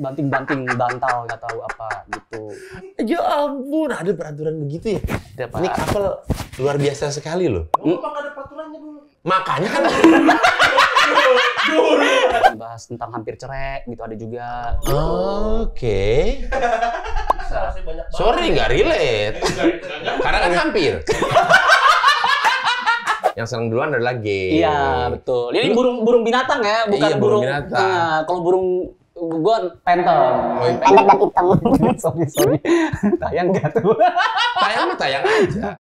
banting-banting bantal nggak tahu apa gitu. Ya ampun, ada peraturan begitu ya? Ada, Pak. Ini couple luar biasa sekali loh. Memang ada peraturannya dulu. Makanya kan Bahas tentang hampir cerai gitu ada juga. Oke. Masih banyak banget. Sorry, nggak relate. Karena kan hampir. Yang serang duluan adalah G. Iya, betul. Ini burung binatang ya, bukan Iya, burung binatang. Nah, kalau burung gua phantom. Oh, iya. Pendek dan hitam. sorry. Tayang nggak tuh? Tayang mah tayang aja.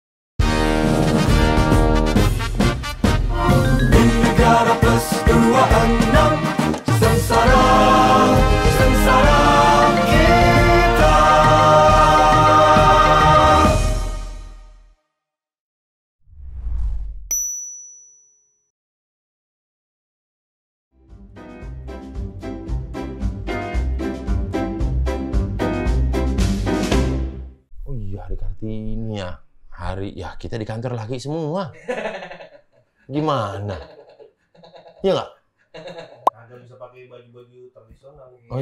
Negara Plus 26 Sengsara kita. Oh iya, hari Kartini ya. Ya kita di kantor lagi semua. Gimana? Iya nggak? Ada bisa pakai baju-baju tradisional. Oh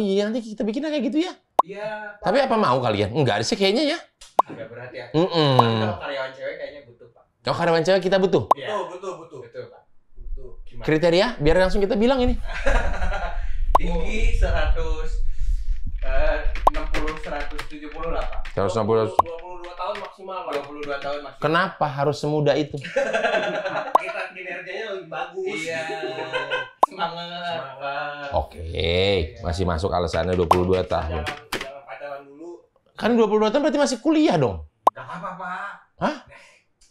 iya, nanti kita bikin kayak gitu ya. Iya. Tapi apa mau kalian? Enggak sih kayaknya ya. Agak berat ya. Mm-mm. Kalau karyawan cewek kayaknya butuh, Pak. Kalau karyawan cewek kita butuh. Iya. Betul, Pak. Butuh. Gimana? Kriteria biar langsung kita bilang ini. Tinggi 160-170 lah, Pak. 160. 22 tahun maksimal, Pak. 22 tahun maksimal. Kenapa harus semudah itu? Kita kinerjanya lebih bagus. Iya. Semangat. Oke, masih masuk alasannya 22 tahun. Jangan pacaran dulu. Kan 22 tahun berarti masih kuliah dong. Gak apa-apa, Pak. Hah?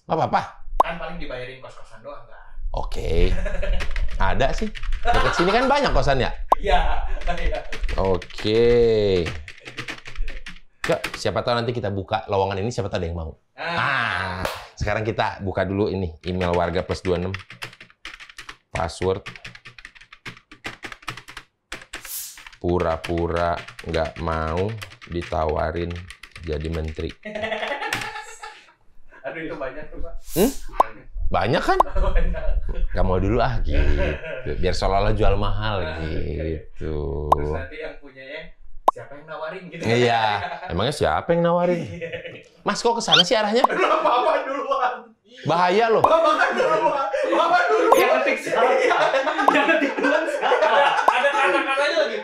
Gak apa-apa? Kan paling dibayarin kos-kosan doang, kan? Oke. Ada sih. Dekat sini kan banyak kosan ya? Iya. Oke. Yuk, siapa tahu nanti kita buka lowongan ini, siapa tahu ada yang mau. Sekarang kita buka dulu ini, email warga plus 26. Password. Pura-pura nggak mau ditawarin jadi menteri. Aduh, itu banyak tuh, Pak. Banyak kan? Nggak mau dulu gitu. Biar seolah-olah jual mahal gitu. Terus nanti yang punyanya siapa yang nawarin gitu. Iya. Emangnya siapa yang nawarin? Mas, kok kesana sih arahnya? Bapak duluan. Bahaya loh. Bapak duluan. Bapak duluan. Yang ngetik sekarang. Yang ngetik duluan sekarang. Ada kata-katanya lagi.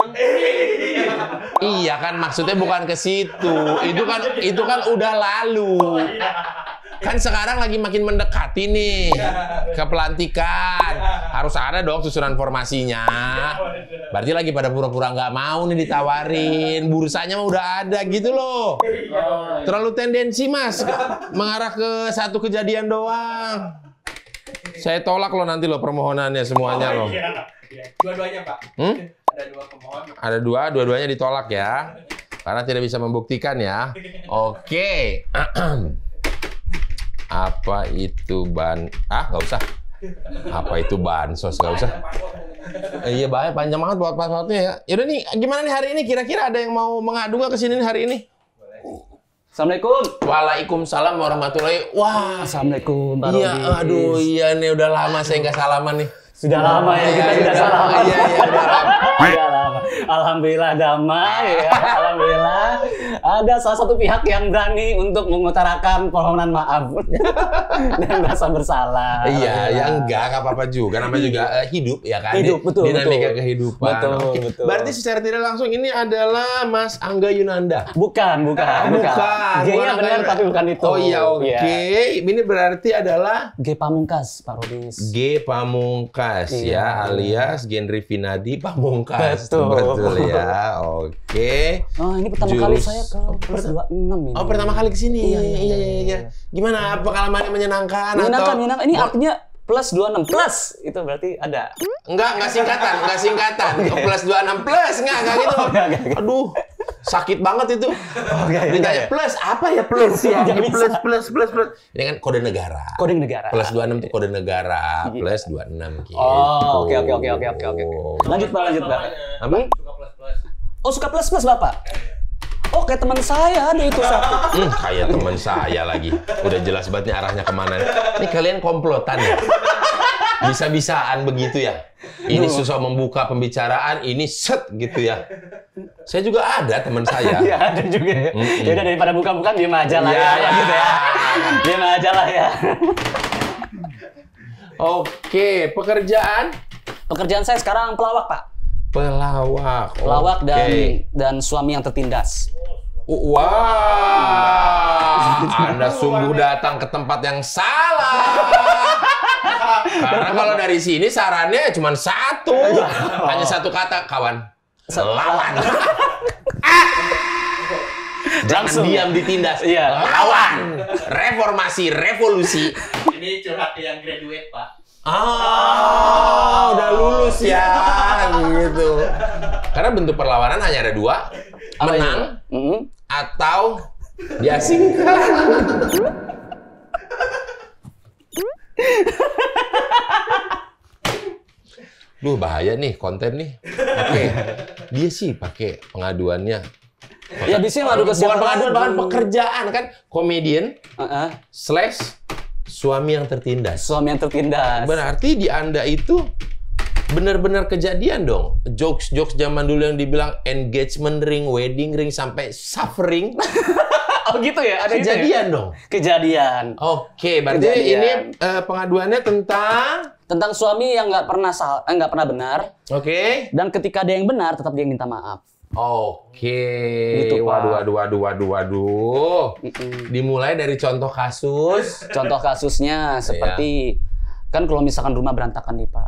Iya kan, maksudnya bukan ke situ. Itu kan udah lalu. Kan sekarang lagi makin mendekati nih ke pelantikan. Harus ada dong susunan formasinya. Berarti lagi pada pura-pura nggak mau nih ditawarin. Bursanya mah udah ada gitu loh. Terlalu tendensi, Mas, mengarah ke satu kejadian doang. Saya tolak loh nanti loh permohonannya semuanya loh. Dua-duanya, Pak. Ada dua pemohon. Ada dua-duanya ditolak ya. Karena tidak bisa membuktikan ya. Oke. Apa itu nggak usah. Apa itu bansos, nggak usah. Iya, bahaya, panjang banget buat passwordnya ya. Yaudah nih, gimana nih hari ini? Kira-kira ada yang mau mengadu nggak kesini nih hari ini? Assalamualaikum. Waalaikumsalam warahmatullahi. Wah, Assalamualaikum, Pak iya, Rodis. aduh, iya nih udah lama saya nggak salaman nih. Sudah lama ya kita tidak salaman. Iya, udah lama. Sudah lama. Alhamdulillah damai ya. Alhamdulillah. Ada salah satu pihak yang berani untuk mengutarakan permohonan maaf dan merasa bersalah. Iya, ya nggak apa-apa juga. Namanya juga hidup ya kan. Hidup, betul, Dinamika betul. kehidupan. Betul, Oke. betul. Berarti secara tidak langsung ini adalah Mas Angga Yunanda. Bukan. G-nya Angga benar Yunanda. tapi bukan itu. Oh iya, oke. Iya. Ini berarti adalah G Pamungkas, Pak Rodis. G Pamungkas ya, Iya. alias Genri Vinadi Pamungkas. Betul. Ya, oke. Oh, ini pertama kali saya ke plus 26 ini. Oh, pertama kali kesini. Iya. Gimana pengalamannya menyenangkan? Menyenangkan. Ini atau artinya plus 26. Plus itu berarti ada. Enggak singkatan. Plus 26 plus enggak gitu. Enggak. Aduh, sakit banget itu. Ditanya plus apa ya plus ya? Ini plus. Ini kan kode negara. Kode negara. Plus 26 itu kode negara. Plus 26 gitu. Oh, oke. Lanjut, Pak. Apa? Suka plus-plus. Oh, suka plus Bapak? Oh, kayak teman saya ada itu satu. Kayak teman saya lagi. Udah jelas banget nih arahnya kemana. Nih kalian komplotan ya? Bisa-bisaan begitu ya. Ini susah membuka pembicaraan, ini set gitu ya. Saya juga ada teman saya. Iya, ada juga ya. Ya udah daripada buka-buka diem aja lah ya, gitu ya. Diem aja lah ya. Oke, pekerjaan? Pekerjaan saya sekarang pelawak, Pak. Pelawak. Pelawak Oke. dan suami yang tertindas. Wah, Anda sungguh datang ke tempat yang salah. Karena kalau dari sini sarannya cuma satu. Hanya satu kata, kawan. Lawan. Jangan Langsung. diam ditindas. Iya. Lawan. Reformasi, revolusi. Ini curhat yang graduate, Pak. Udah lulus ya, gitu. Karena bentuk perlawanan hanya ada dua. Apa Menang itu? atau diasingkan. Duh, bahaya nih konten nih. Oke. Dia sih pakai pengaduannya. Ya bisa ngadu ke Bukan siapa? pengaduan, bahkan pekerjaan kan. Komedian Heeh. / suami yang tertindas. Suami yang tertindas. Berarti di Anda itu benar-benar kejadian dong. Jokes-jokes zaman dulu yang dibilang engagement ring, wedding ring, sampai suffering. Oh gitu ya? Ada itu ya? Kejadian dong. Kejadian. Oke, berarti Kejadian. ini pengaduannya tentang... Tentang suami yang nggak pernah benar. Oke. Dan ketika ada yang benar, tetap dia minta maaf. Oke. Gitu, Pak. Waduh. Dimulai dari contoh kasus. Contoh kasusnya seperti kan kalau misalkan rumah berantakan nih Pak,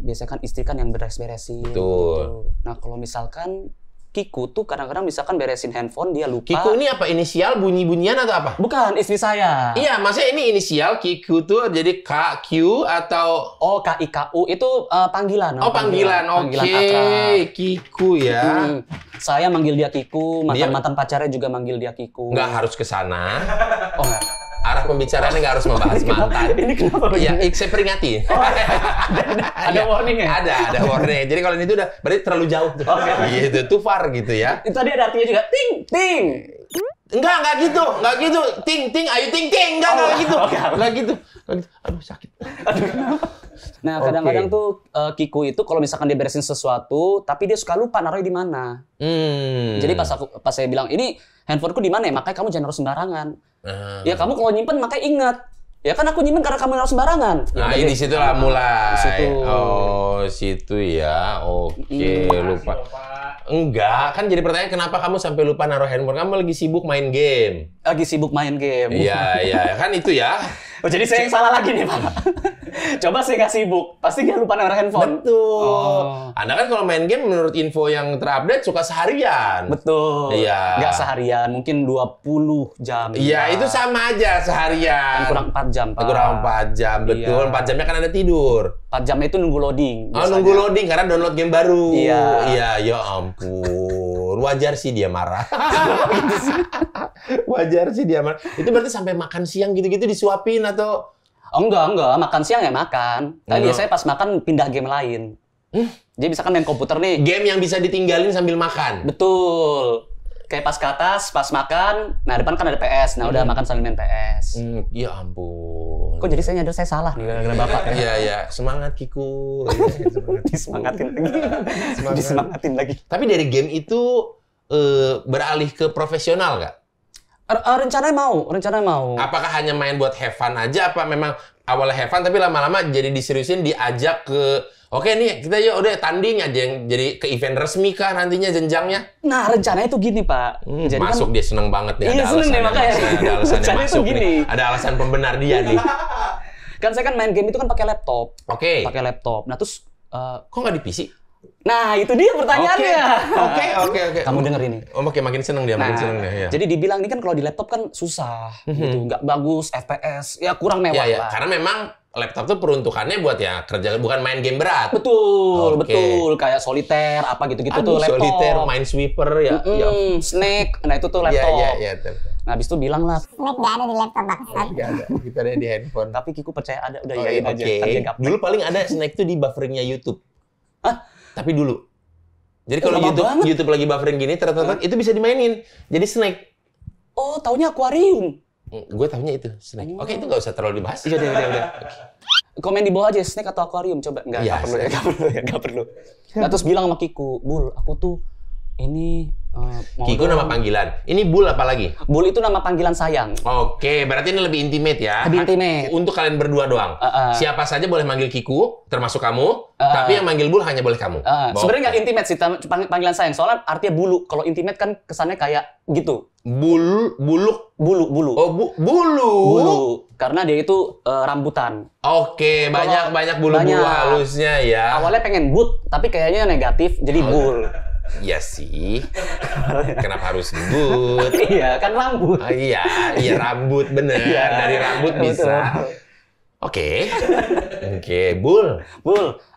biasanya kan istri kan yang beres-beresin. Betul. Gitu. Nah kalau misalkan Kiku tuh kadang-kadang misalkan beresin handphone dia lupa. Kiku ini apa? Inisial bunyi-bunyian atau apa? Bukan, istri saya. Iya, maksudnya ini inisial Kiku tuh jadi KQ atau... Oh, KIKU itu panggilan. Oh, panggilan. Oke. akrab. Kiku ya. Saya manggil dia Kiku, mantan pacarnya juga manggil dia Kiku. Nggak harus ke sana. Oh, enggak. Arah pembicaraannya nggak harus membahas mantan. Ini kenapa Ya, begini? saya peringati. Ada warning ya? Ada warning. Jadi kalau itu udah berarti terlalu jauh tuh. Gitu, too far gitu ya. Itu tadi ada artinya juga. Ting, ting. Enggak gitu. Ting, ayo ting. Enggak gitu. Enggak gitu. Aduh, sakit. Nah, kadang-kadang tuh Kiku itu kalau misalkan dia beresin sesuatu, tapi dia suka lupa naruhnya di mana. Jadi pas saya bilang, ini handphoneku di mana ya? Makanya kamu jangan naruh sembarangan. Ya kamu kalau nyimpen makanya ingat. Ya kan aku nyimpen karena kamu naruh sembarangan. Nah, di situ lah mulai. Di situ. Oh, situ ya. Oke, lupa. Enggak, kan jadi pertanyaan kenapa kamu sampai lupa naruh handphone? Kamu lagi sibuk main game. Lagi sibuk main game. Iya, kan itu ya. Oh, jadi saya yang salah lagi nih, Pak. Coba saya nggak sibuk, pasti dia lupa naruh handphone. Betul. Oh. Anda kan kalau main game menurut info yang terupdate suka seharian. Betul. Iya. Nggak seharian, mungkin 20 jam. Iya, itu sama aja seharian. Kan kurang 4 jam, Pak. Kurang 4 jam, betul. Iya. 4 jamnya kan ada tidur. 4 jam itu nunggu loading. Oh, biasanya. nunggu loading karena download game baru. Iya. Iya, ya ampun. Wajar sih dia marah. Wajar sih dia marah. Itu berarti sampai makan siang gitu-gitu disuapin atau... Oh, enggak. Makan siang ya makan. Tapi Enggak. biasanya pas makan pindah game lain. Jadi misalkan main komputer nih. Game yang bisa ditinggalin sambil makan. Betul. Kayak pas ke atas, pas makan, nah depan kan ada PS. Nah udah makan sambil main PS. Ya ampun. Kok jadi saya nyadar saya salah nih gara-gara bapak ya? Iya. Semangat Kiku. Iya, semangat. Disemangatin lagi. Disemangatin lagi. Tapi dari game itu beralih ke profesional nggak? Rencananya mau. Apakah hanya main buat have fun aja? Apa memang awalnya have fun tapi lama-lama jadi diseriusin, diajak ke oke nih kita yuk udah tanding aja yang jadi ke event resmi kah nantinya jenjangnya? Nah rencananya itu gini Pak. Jadi Masuk kan, dia seneng banget nih. Iya, seneng nih, makanya. Ada alasannya Rencananya masuk tuh gini. nih. Ada alasan pembenar dia nih. kan saya kan main game itu kan pakai laptop. Oke. Pakai laptop. Nah terus Kok nggak di PC? Nah itu dia pertanyaannya. Oke. Kamu denger ini. Oh, oke, makin seneng dia, makin seneng dia. Ya. Jadi dibilang ini kan kalau di laptop kan susah, gitu, nggak bagus, FPS, ya kurang mewah Ya, lah. karena memang laptop tuh peruntukannya buat ya kerja, bukan main game berat. Betul, Oke. betul, kayak soliter, apa gitu-gitu tuh laptop. Solitaire, Minesweeper ya. Ya. Snake, nah itu tuh laptop. Iya. Nah habis itu bilang lah, Snake nggak ada di laptop bangsat. Nggak ada, kita ada di handphone. tapi Kiku percaya ada, udah Oh, iyain iya, aja. oke. Kan dia gaptek. Dulu paling ada Snake tuh di bufferingnya YouTube. Hah? Tapi dulu. Jadi kalau Lama banget. YouTube lagi buffering gini, ternyata itu bisa dimainin. Jadi Snake. Oh, taunya akuarium. Gue tahunya itu Snake. Oke, itu nggak usah terlalu dibahas. Iya, udah. komen di bawah aja snake atau aquarium coba. Enggak perlu ya, enggak perlu. Nah, terus bilang sama Kiku, "Bul, aku tuh ini Kiku nama panggilan. Ini Bul apa lagi? Bul itu nama panggilan sayang. Oke, berarti ini lebih intimate ya. Lebih intimate. Untuk kalian berdua doang. Siapa saja boleh manggil Kiku, termasuk kamu. Tapi yang manggil Bul hanya boleh kamu. Sebenarnya nggak intimate sih panggilan sayang. Soalnya artinya bulu. Kalau intimate kan kesannya kayak gitu. Bulu. Oh, bulu. Karena dia itu rambutan. Oke, banyak bulu-bulu halusnya ya. Awalnya pengen but, tapi kayaknya negatif, jadi bul. Iya sih. Kenapa harus but? Iya, kan rambut. Iya rambut bener. Dari rambut bisa. Oke, Bul,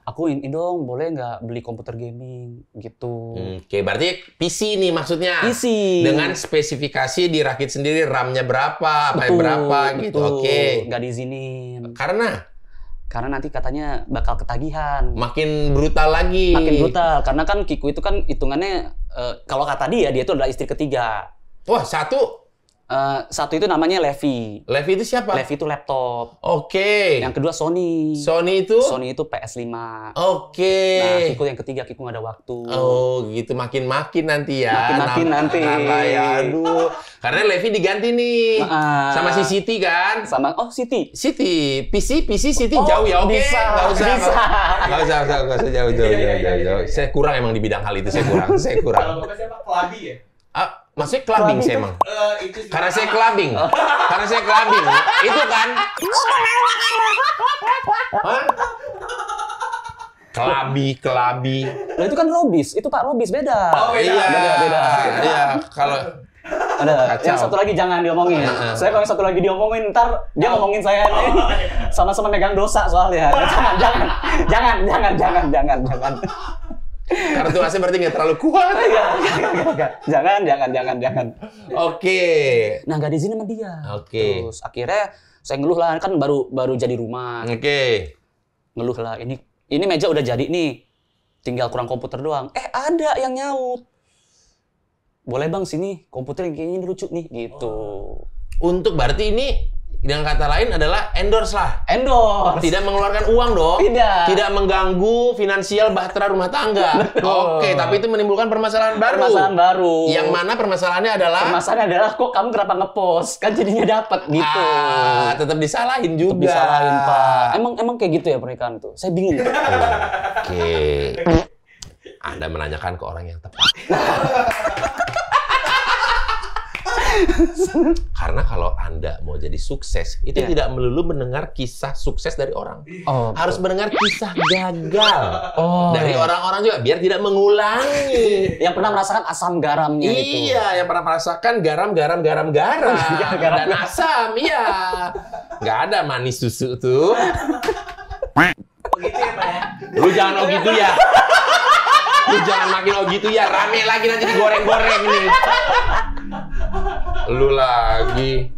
aku ini dong, boleh nggak beli komputer gaming gitu. Oke, berarti PC nih maksudnya. PC. Dengan spesifikasi dirakit sendiri, RAM-nya berapa, apa berapa gitu. Oke. Nggak diizinin. Karena nanti katanya bakal ketagihan. Makin brutal lagi. Makin brutal, karena kan Kiku itu kan hitungannya, kalau kata dia itu adalah istri ketiga. Wah, satu itu namanya Levi. Levi itu siapa? Levi itu laptop. Oke. Yang kedua Sony. Sony itu PS5. Oke. Nah, Kiku yang ketiga, Kiku nggak ada waktu. Oh, gitu. Makin nanti ya. Makin nanti. Ya, aduh. Karena Levi diganti nih. Sama si Siti kan? Siti. PC Siti jauh ya. Oke. Nggak usah jauh. Saya kurang emang di bidang hal itu. Saya kurang. Kalau Bapak siapa? Kelabi ya? Maksudnya clubbing saya emang. Karena saya clubbing. Itu kan. Hah? Kelabi. Lah itu kan Robis. Itu Pak Robis beda. Oh, beda. Beda. Iya, kalau ada. Yang satu lagi jangan diomongin. Saya kalau yang satu lagi diomongin ntar dia ngomongin saya nih. Sama-sama megang dosa soalnya. Jangan. Karena tuasnya berarti nggak terlalu kuat. Jangan. Oke. Nah, nggak diizinin sama dia. Oke. Terus akhirnya saya ngeluh lah, kan baru jadi rumah. Oke. Ngeluh lah, ini meja udah jadi nih. Tinggal kurang komputer doang. Ada yang nyaut. Boleh bang sini, komputer yang kayaknya lucu nih, gitu. Untuk berarti ini dengan kata lain adalah endorse lah. Endorse. Tidak mengeluarkan uang dong. Tidak mengganggu finansial bahtera rumah tangga. Oke, tapi itu menimbulkan permasalahan baru. Yang mana permasalahannya adalah kok kamu kenapa ngepost? Kan jadinya dapat gitu. Tetap disalahin juga. Tetap disalahin, Pak. Emang kayak gitu ya pernikahan tuh. Saya bingung. Oke. Anda menanyakan ke orang yang tepat. Karena kalau Anda mau jadi sukses, itu tidak melulu mendengar kisah sukses dari orang. Harus mendengar kisah gagal dari orang-orang juga, biar tidak mengulangi. Yang pernah merasakan asam garamnya itu. Iya, yang pernah merasakan garam dan asam. Iya, nggak ada manis susu tuh. Begitu ya, Pak ya? Lu jangan gitu ya. Lu jangan makin gitu ya. Rame lagi nanti digoreng-goreng nih. Lu lagi.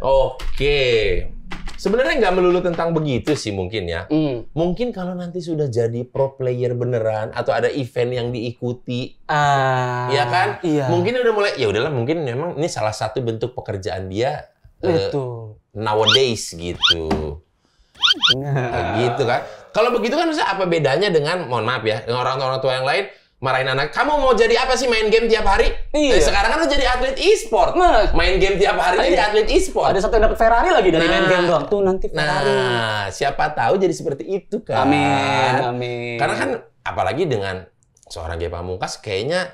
Oke. Sebenarnya nggak melulu tentang begitu sih mungkin ya. Mungkin kalau nanti sudah jadi pro player beneran atau ada event yang diikuti, ya kan? Iya. Mungkin udah mulai. Ya udahlah, mungkin memang ini salah satu bentuk pekerjaan dia. Nowadays gitu. Gitu kan. Kalau begitu kan maksudnya apa bedanya dengan, mohon maaf ya, dengan orang tua yang lain marahin anak, kamu mau jadi apa sih, main game tiap hari? Iya. Sekarang kan udah jadi atlet e-sport. Main game tiap hari jadi atlet e-sport. Ada satu yang dapat Ferrari lagi dari main game doang. Tuh nanti Ferrari. Nah, siapa tahu jadi seperti itu kan. Amin. Karena kan apalagi dengan seorang Ge Pamungkas kayaknya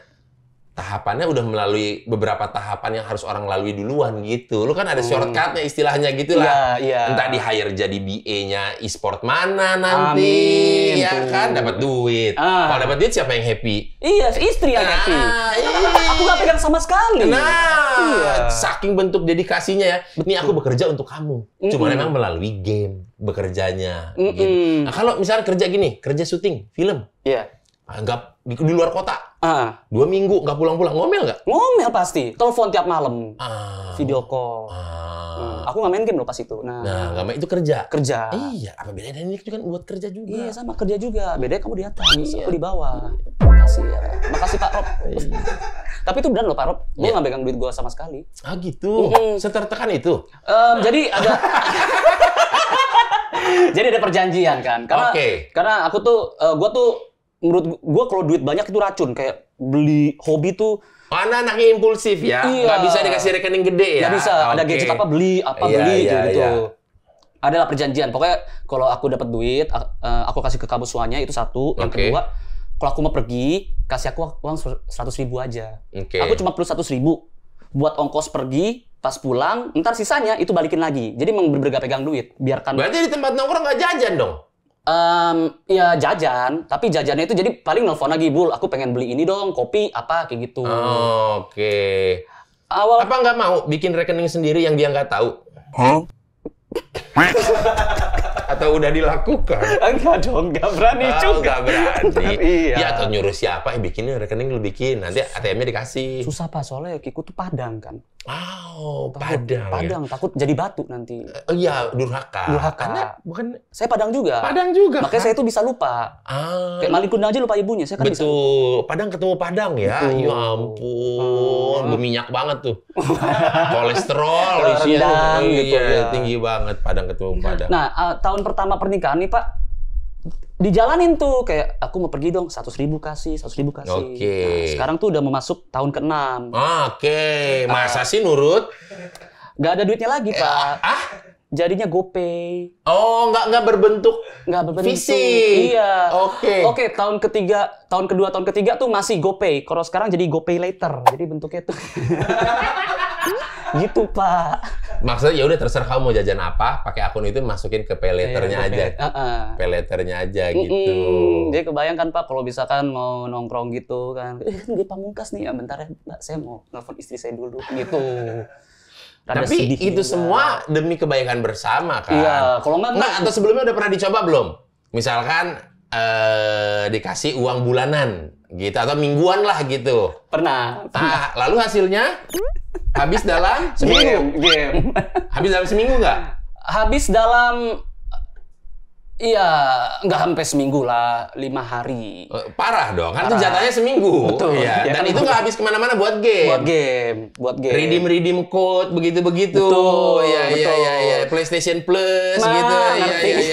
tahapannya udah melalui beberapa tahapan yang harus orang lalui duluan gitu. Lu kan ada shortcut-nya istilahnya gitu lah. Iya. Entah di-hire jadi BA-nya e-sport mana nanti. Amin. Ya kan, dapat duit. Kalau dapat duit siapa yang happy? Iya, istri yang happy. Aku nggak pegang sama sekali. Saking bentuk dedikasinya ya. Ini aku bekerja untuk kamu. Cuma memang melalui game bekerjanya. Gitu. Nah, kalau misalnya kerja gini, kerja syuting film. Iya. Nggak di luar kota. 2 minggu nggak pulang-pulang, ngomel nggak? Ngomel pasti. Telepon tiap malam. Video call. Aku nggak main game loh pas itu. Nah, nggak main, itu kerja. Iya. Apa bedanya, ini kan buat kerja juga. Iya, sama kerja juga. Bedanya kamu di atas, aku di bawah. Makasih ya. Makasih Pak Rob. Tapi itu benar loh Pak Rob. Gue nggak pegang duit gue sama sekali. Gitu. Setertekan itu. Jadi ada Jadi ada perjanjian kan. Karena aku tuh, menurut gua kalau duit banyak itu racun. Kayak beli hobi tuh. Anaknya impulsif ya. Iya. Nggak bisa dikasih rekening gede ya. Nggak bisa. Ada gadget apa beli gitu. Adalah perjanjian. Pokoknya kalau aku dapat duit, aku kasih ke kamu semuanya itu satu. Yang kedua, kalau aku mau pergi, kasih aku uang 100.000 aja. Aku cuma perlu 100.000 buat ongkos pergi. Pas pulang, ntar sisanya itu balikin lagi. Jadi memang bener-bener pegang duit. Biarkan. Berarti di tempat nongkrong nggak jajan dong? Ya jajan. Tapi jajannya itu jadi paling nelfon lagi, Bul. Aku pengen beli ini dong, kopi, apa, kayak gitu. Apa nggak mau bikin rekening sendiri yang dia nggak tahu? Atau udah dilakukan? Enggak dong, nggak berani juga. Nggak berani. Iya. Ya atau nyuruh siapa yang bikinin rekening lu bikin. Nanti ATM-nya dikasih. Susah Pak, soalnya Kiku tuh Padang kan. Padang. Takut jadi batu nanti. Iya, durhaka. Karena bukan saya Padang juga. Makanya kan? Saya tuh bisa lupa. Kayak Malik Kunda aja lupa ibunya. Saya kan bisa. Padang ketemu Padang ya. Ya ampun, berminyak banget tuh. Kolesterol isinya gitu, tinggi banget Padang ketemu Padang. Nah, tahun pertama pernikahan nih, Pak. Dijalanin tuh kayak aku mau pergi dong 100.000 kasih. Nah, sekarang tuh udah mau masuk tahun ke-6. Masa sih nurut? Gak ada duitnya lagi, Pak. Jadinya GoPay. Nggak berbentuk fisik. Iya. Oke, tahun kedua, tahun ketiga tuh masih GoPay. Kalau sekarang jadi GoPay later. Jadi bentuknya tuh gitu, Pak. Maksudnya ya udah terserah kamu mau jajan apa, pakai akun itu masukin ke pay letternya aja. Pay letternya aja gitu. Jadi kebayangkan Pak kalau misalkan mau nongkrong gitu kan. Dia pamungkas nih, ya bentar ya, Mbak, saya mau nelfon istri saya dulu gitu. Tapi itu semua demi kebaikan bersama kan. Iya, kalau enggak atau sebelumnya udah pernah dicoba belum? Misalkan dikasih uang bulanan gitu atau mingguan lah gitu. Pernah. Lalu hasilnya habis dalam seminggu. Game. Habis dalam seminggu nggak? Habis dalam nggak sampai seminggu lah, 5 hari. Parah dong, kan itu jatahnya seminggu. Betul. Ya. Dan itu nggak habis kemana-mana buat game. Buat game. Redeem code begitu. Betul. Iya. PlayStation Plus gitu.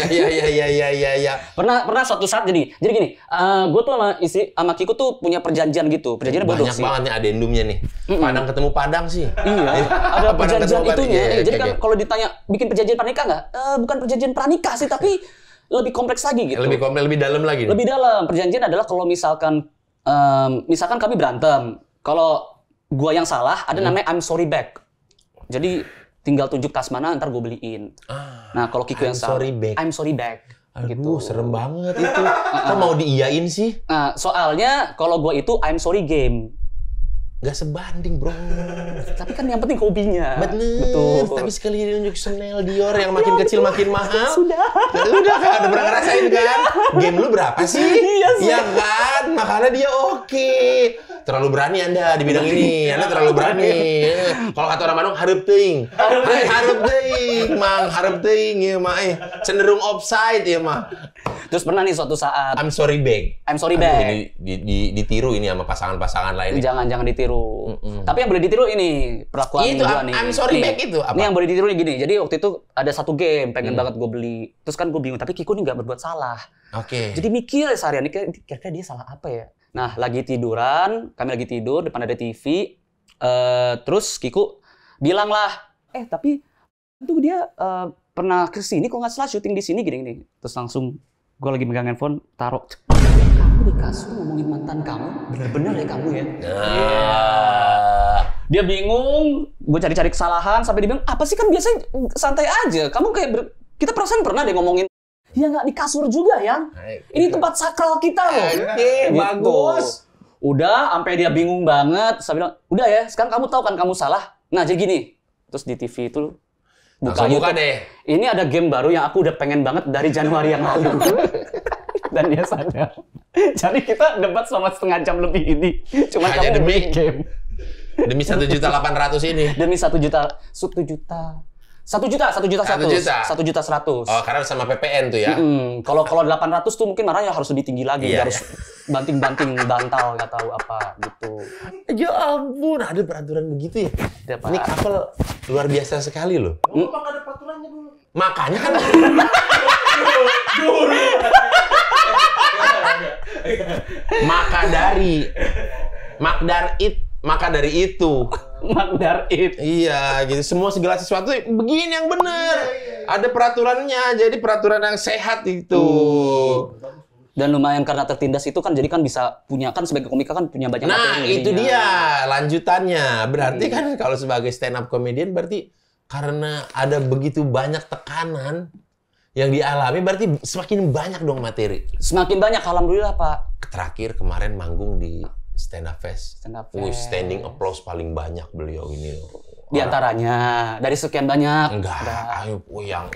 Iya. Pernah suatu saat jadi gini. Gue tuh sama Kiku tuh punya perjanjian gitu. Perjanjiannya bodoh sih. Banyak banget nih adendumnya nih. Padang ketemu Padang sih. Iya. Ada perjanjian itunya. Jadi kan Oke. kalau ditanya bikin perjanjian pranikah nggak? Bukan perjanjian pranikah sih, tapi lebih kompleks lagi gitu. Lebih dalam lagi. Lebih dalam. Perjanjian adalah kalau misalkan kami berantem, kalau gua yang salah, ada namanya I'm sorry back. Jadi tinggal tunjuk tas mana, ntar gue beliin. Nah kalau Kiku yang salah, I'm sorry back. Aduh, gitu. serem banget itu. Kok mau diiyain sih? Nah, soalnya kalau gua itu I'm sorry game. Gak sebanding, bro. Tapi kan yang penting hobinya. Betul. Tapi sekali nunjuk Chanel, Dior yang makin kecil makin mahal. Sudah kan? Udah pernah ngerasain kan? Game lu berapa sih? Iya kan? Makanya dia oke. Terlalu berani Anda di bidang ini. Anda terlalu berani. Kalau kata orang Bandung, hareup teuing. Hareup teuing, Mang. Hareup teuing ya, mah. Cenderung offside ya, mah. Terus pernah nih suatu saat I'm sorry back. Ini ditiru ini sama pasangan-pasangan lain. Jangan ditiru. Tapi yang boleh ditiru ini perlakuan itu gua nih. I'm sorry back itu apa? Ini yang boleh ditiru nih gini. Jadi waktu itu ada satu game pengen banget gue beli. Terus kan gue bingung, tapi Kiku nih nggak berbuat salah. Jadi mikir seharian ini kira-kira dia salah apa ya? Nah, lagi tiduran, kami lagi tidur depan ada TV. Terus Kiku bilang lah, tapi itu dia pernah ke sini kok nggak salah syuting di sini gini. Terus langsung gue lagi megang handphone, taruh. Kamu di kasur ngomongin mantan kamu? Bener-bener ya kamu ya? Dia bingung, gue cari-cari kesalahan, sampai dia bilang, apa sih kan biasanya santai aja. Kamu kayak, kita perasaan pernah deh ngomongin, ya nggak di kasur juga ya. Ini tempat sakral kita loh. Gitu. Bagus. Udah, sampai dia bingung banget. Saya bilang, udah ya, sekarang kamu tahu kan kamu salah. Nah, jadi gini. Terus di TV itu, buka deh. Ini ada game baru yang aku udah pengen banget dari Januari yang lalu. Dan dia sadar. Jadi kita debat selama setengah jam lebih ini. Cuma hanya kamu demi game. Demi 1.800.000 ini. Demi 1 juta. 1.100.000. Oh, karena sama PPN tuh ya. Kalau 800 tuh mungkin marahnya harus lebih tinggi lagi. Iya, harus banting-banting bantal, nggak tahu apa gitu. Ya ampun, ada peraturan begitu ya. Ini couple luar biasa sekali loh. Emang ada peraturannya dulu. Makanya kan Dulu. Maka dari itu. Magdar it. Iya, gitu. Semua segala sesuatu begini yang benar. Ada peraturannya, jadi peraturan yang sehat itu. Dan lumayan karena tertindas itu kan jadi kan bisa punya kan sebagai komika kan punya banyak Nah, materi itu jadinya. dia lanjutannya. Berarti kan kalau sebagai stand up comedian berarti karena ada begitu banyak tekanan yang dialami berarti semakin banyak dong materi. Semakin banyak alhamdulillah, Pak. Terakhir kemarin manggung di Stand Up Fest. Stand Up Wih, Fest. standing applause paling banyak beliau ini. Di antaranya dari sekian banyak. Enggak, ayo yang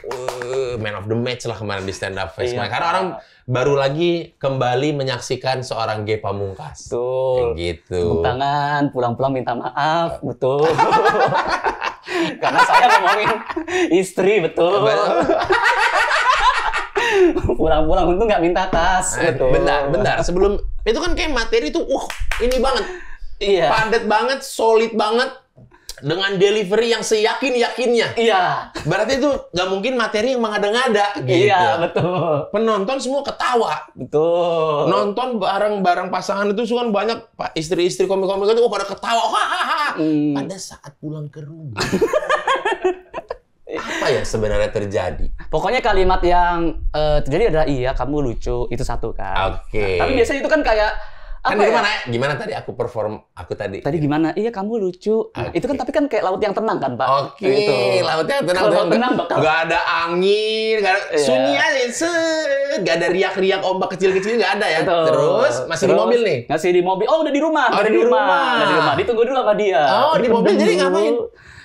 man of the match lah kemarin di Stand Up Fest. Iya. Karena orang baru lagi kembali menyaksikan seorang Ge Pamungkas. Betul. Gitu. Tepuk tangan, pulang-pulang minta maaf, betul. Karena saya ngomongin istri, betul. Pulang-pulang untung nggak minta tas, betul. Bentar. Sebelum itu kan kayak materi tuh, ini banget. Iya. Padat banget, solid banget. Dengan delivery yang seyakin-yakinnya. Iya. Berarti itu nggak mungkin materi yang mengada-ngada gitu. Iya, betul. Penonton semua ketawa. Betul. Nonton bareng-bareng pasangan itu kan banyak istri-istri komik-komik itu pada ketawa. Pada saat pulang ke rumah. Apa yang sebenarnya terjadi? Pokoknya kalimat yang terjadi adalah iya kamu lucu, itu satu kan. Oke. Tapi biasanya itu kan kayak Kan apa di ya? mana? Gimana tadi aku perform aku tadi? Tadi gimana? Iya kamu lucu. Nah, itu kan tapi kan kayak laut yang tenang kan, Pak. Oke, Gitu. lautnya tenang. Kalau tenang bakal Nggak ada angin, nggak ada Iya. sunyi aja, nggak ada riak-riak ombak kecil-kecil nggak ada ya. Betul. Terus masih di mobil nih. Masih di mobil. Oh, udah di rumah. Oh, udah di rumah. Udah di rumah. Ditunggu dulu sama dia. Oh, di mobil jadi Dulu. ngapain?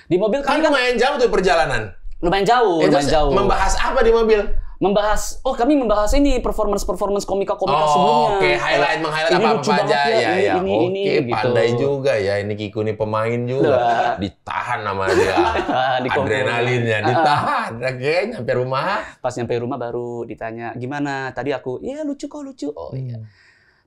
Di mobil Kan kami kan lumayan jauh tuh perjalanan. lumayan jauh, lumayan Terus jauh. membahas apa di mobil? Kami membahas ini performance komika sebelumnya. Oke, meng-highlight Ini apa lucu aja banget ya, ya. ini, Oke, gitu. pandai juga ya. Ini Kiku nih pemain juga. Nah. Ditahan sama dia. Dikumpul. Adrenalinnya ditahan. Oke, nyampe rumah. Pas nyampe rumah baru ditanya, gimana? Tadi aku, iya lucu kok, lucu. Oh iya.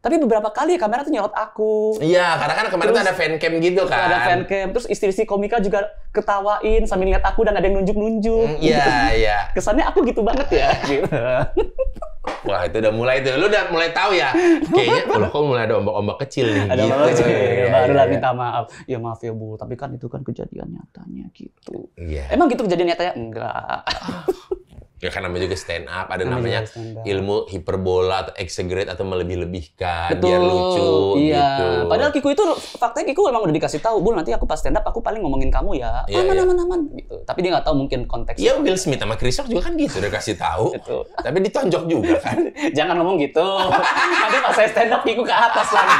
Tapi beberapa kali kamera tuh nyorot aku. Iya, karena kan kemarin tuh ada fancam gitu kan. Ada fancam. Terus istri-istri komika juga ketawain sambil ngeliat aku dan ada yang nunjuk-nunjuk. Iya. Kesannya aku gitu banget ya. Gitu. Wah, itu udah mulai tuh. Lu udah mulai tahu ya. Kayaknya kok mulai ada ombak-ombak kecil nih. Ada gitu. apa aja. Iya, Barulah iya. minta maaf. Ya maaf ya Bu, tapi kan itu kan kejadian nyatanya gitu. Iya. Emang gitu kejadian nyatanya? Enggak. Ya kan namanya juga stand up, ada Namanya namanya juga stand up. ilmu hiperbola atau exaggerate atau melebih-lebihkan Betul. biar lucu Iya. gitu. Padahal Kiku itu faktanya Kiku emang udah dikasih tahu, Bu nanti aku pas stand up aku paling ngomongin kamu ya. Iya, Aman iya. aman gitu. Tapi dia nggak tahu mungkin konteksnya. Iya, Will Smith sama Chris Rock juga kan gitu udah kasih tahu. Betul. Tapi ditonjok juga kan. Jangan ngomong gitu. Nanti pas saya stand up Kiku ke atas lagi.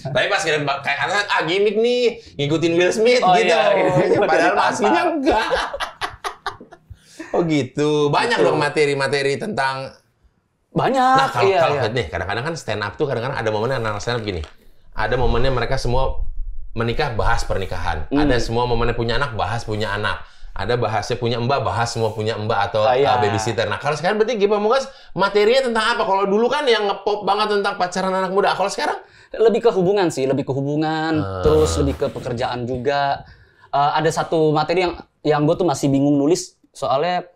Tapi pas kayak gimmick nih ngikutin Will Smith Oh, gitu. iya, gitu. Padahal Jadi aslinya tampak. enggak. Oh gitu. Banyak dong materi-materi tentang. Banyak. Nah kalau iya. nih kadang-kadang kan stand up tuh kadang-kadang ada momennya anak stand up gini. Ada momennya mereka semua menikah bahas pernikahan. Ada semua momennya punya anak bahas punya anak. Ada bahasnya punya mbak bahas semua punya mbak atau Iya. babysitter. Nah kalau sekarang berarti Ge Pamungkas materinya tentang apa? Kalau dulu kan yang ngepop banget tentang pacaran anak muda. Kalau sekarang Lebih ke hubungan sih, lebih ke hubungan, terus lebih ke pekerjaan juga. Ada satu materi yang gue tuh masih bingung nulis soalnya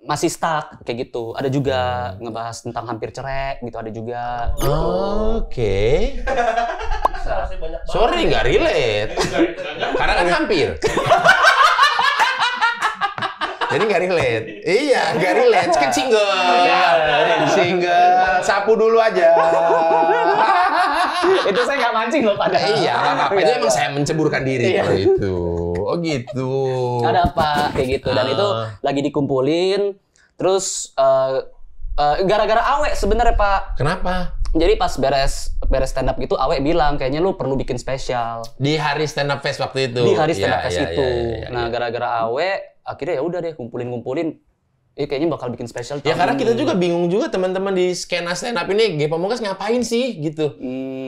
masih stuck kayak gitu. Ada juga ngebahas tentang hampir cerai gitu, ada juga. Oke. Masih banyak banget. Sorry, nggak relate. Karena kan hampir. Jadi nggak relate. Iya, nggak relate. Kan single. Sapu dulu aja. Itu saya nggak mancing loh pada. Iya, nggak apa-apa. Itu emang saya menceburkan diri Iya. kalau itu. Oh gitu. Ada apa kayak gitu, dan itu lagi dikumpulin. Terus gara-gara Awe sebenarnya Pak. Kenapa? Jadi pas beres stand up gitu, Awe bilang kayaknya lu perlu bikin spesial. Di hari stand up fest waktu itu. Di hari stand up Iya, fest iya, itu. iya, iya, Nah, iya. gara-gara Awe, akhirnya ya udah deh kumpulin. Kayaknya bakal bikin spesial. Ya tahun karena ini. kita juga bingung juga teman-teman di skena stand up ini, Ge Pamungkas ngapain sih gitu.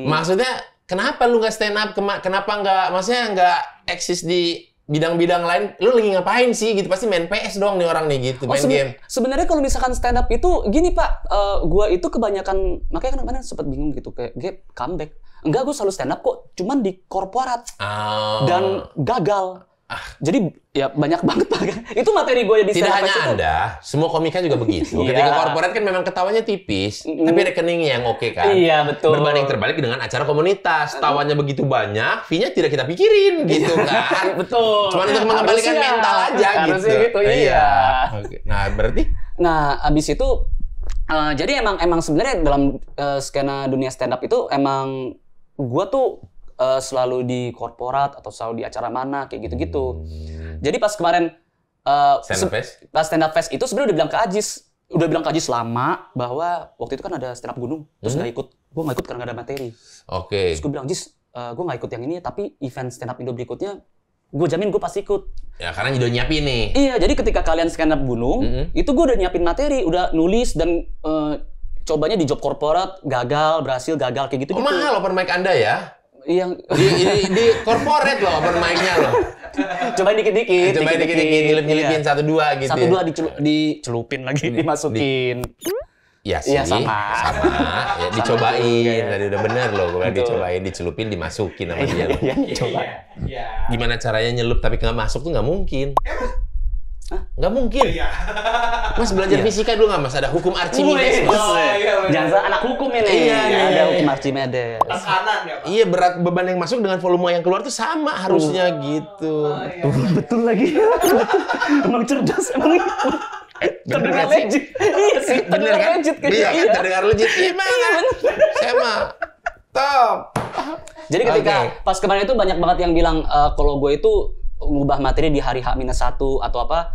Maksudnya kenapa lu nggak stand up? Kenapa nggak? Maksudnya nggak eksis di bidang-bidang lain? Lu lagi ngapain sih gitu? Pasti main PS doang nih orang nih gitu, main game. Sebenarnya kalau misalkan stand up itu gini Pak, gua itu kebanyakan makanya kadang-kadang sempat bingung gitu kayak comeback. Enggak, gue selalu stand up kok, cuman di korporat Oh. dan gagal. Jadi ya banyak banget Pak. Itu materi gue di Tidak stand up hanya fest itu. Anda, semua komika juga begitu. Iya. Ketika korporat kan memang ketawanya tipis, tapi rekeningnya yang oke kan. Iya, betul. Berbanding terbalik dengan acara komunitas, tawanya begitu banyak, fee-nya tidak kita pikirin gitu kan. Betul. Cuma untuk mengembalikan Harusnya. mental aja Harusnya gitu. gitu, iya. Oke. Nah, berarti Nah, abis itu jadi emang sebenarnya dalam skena dunia stand up itu emang gua tuh selalu di korporat atau selalu di acara mana kayak gitu-gitu. Jadi pas kemarin stand up fest? Pas stand up fest itu sebenarnya udah bilang ke Ajis lama bahwa waktu itu kan ada stand up gunung, terus nggak ikut. Gua nggak ikut karena nggak ada materi. Oke. Terus gue bilang, Jis, gue nggak ikut yang ini, tapi event stand up Indo berikutnya, gue jamin gue pasti ikut. Ya karena udah nyiapin nih. Iya, jadi ketika kalian stand up gunung, itu gue udah nyiapin materi, udah nulis dan cobanya di job korporat, gagal, berhasil, gagal kayak gitu. Oh, mahal open mic Anda ya? Iya. Di corporate loh open mic-nya loh. Coba dikit-dikit. Coba dikit-dikit nyelip-nyelipin Iya. 1-2 gitu. 1-2 dicelupin lagi, dimasukin. Iya sih. Iya, sama. Ya, dicobain. Iya. Tadi udah bener loh. Gue Betul. dicobain, dicelupin, dimasukin sama dia loh. Iya, coba. Iya. Gimana caranya nyelup tapi nggak masuk tuh nggak mungkin. Nggak mungkin. Mas belajar fisika dulu nggak mas? Ada hukum Archimedes. Mas. Jangan anak hukum ini. Iya, iya, Ada iya. hukum Archimedes. Tekanan ya, Pak. Iya berat beban yang masuk dengan volume yang keluar tuh sama harusnya gitu. Betul lagi. Emang cerdas, emang terdengar nggak sih? legit. Iya sih, Bener terdengar kan? legit Iya kan? Iya. Terdengar legit. Iya banget. Saya mah top. Jadi ketika Oke. pas kemarin itu banyak banget yang bilang kalau gue itu ngubah materi di hari H-1 atau apa,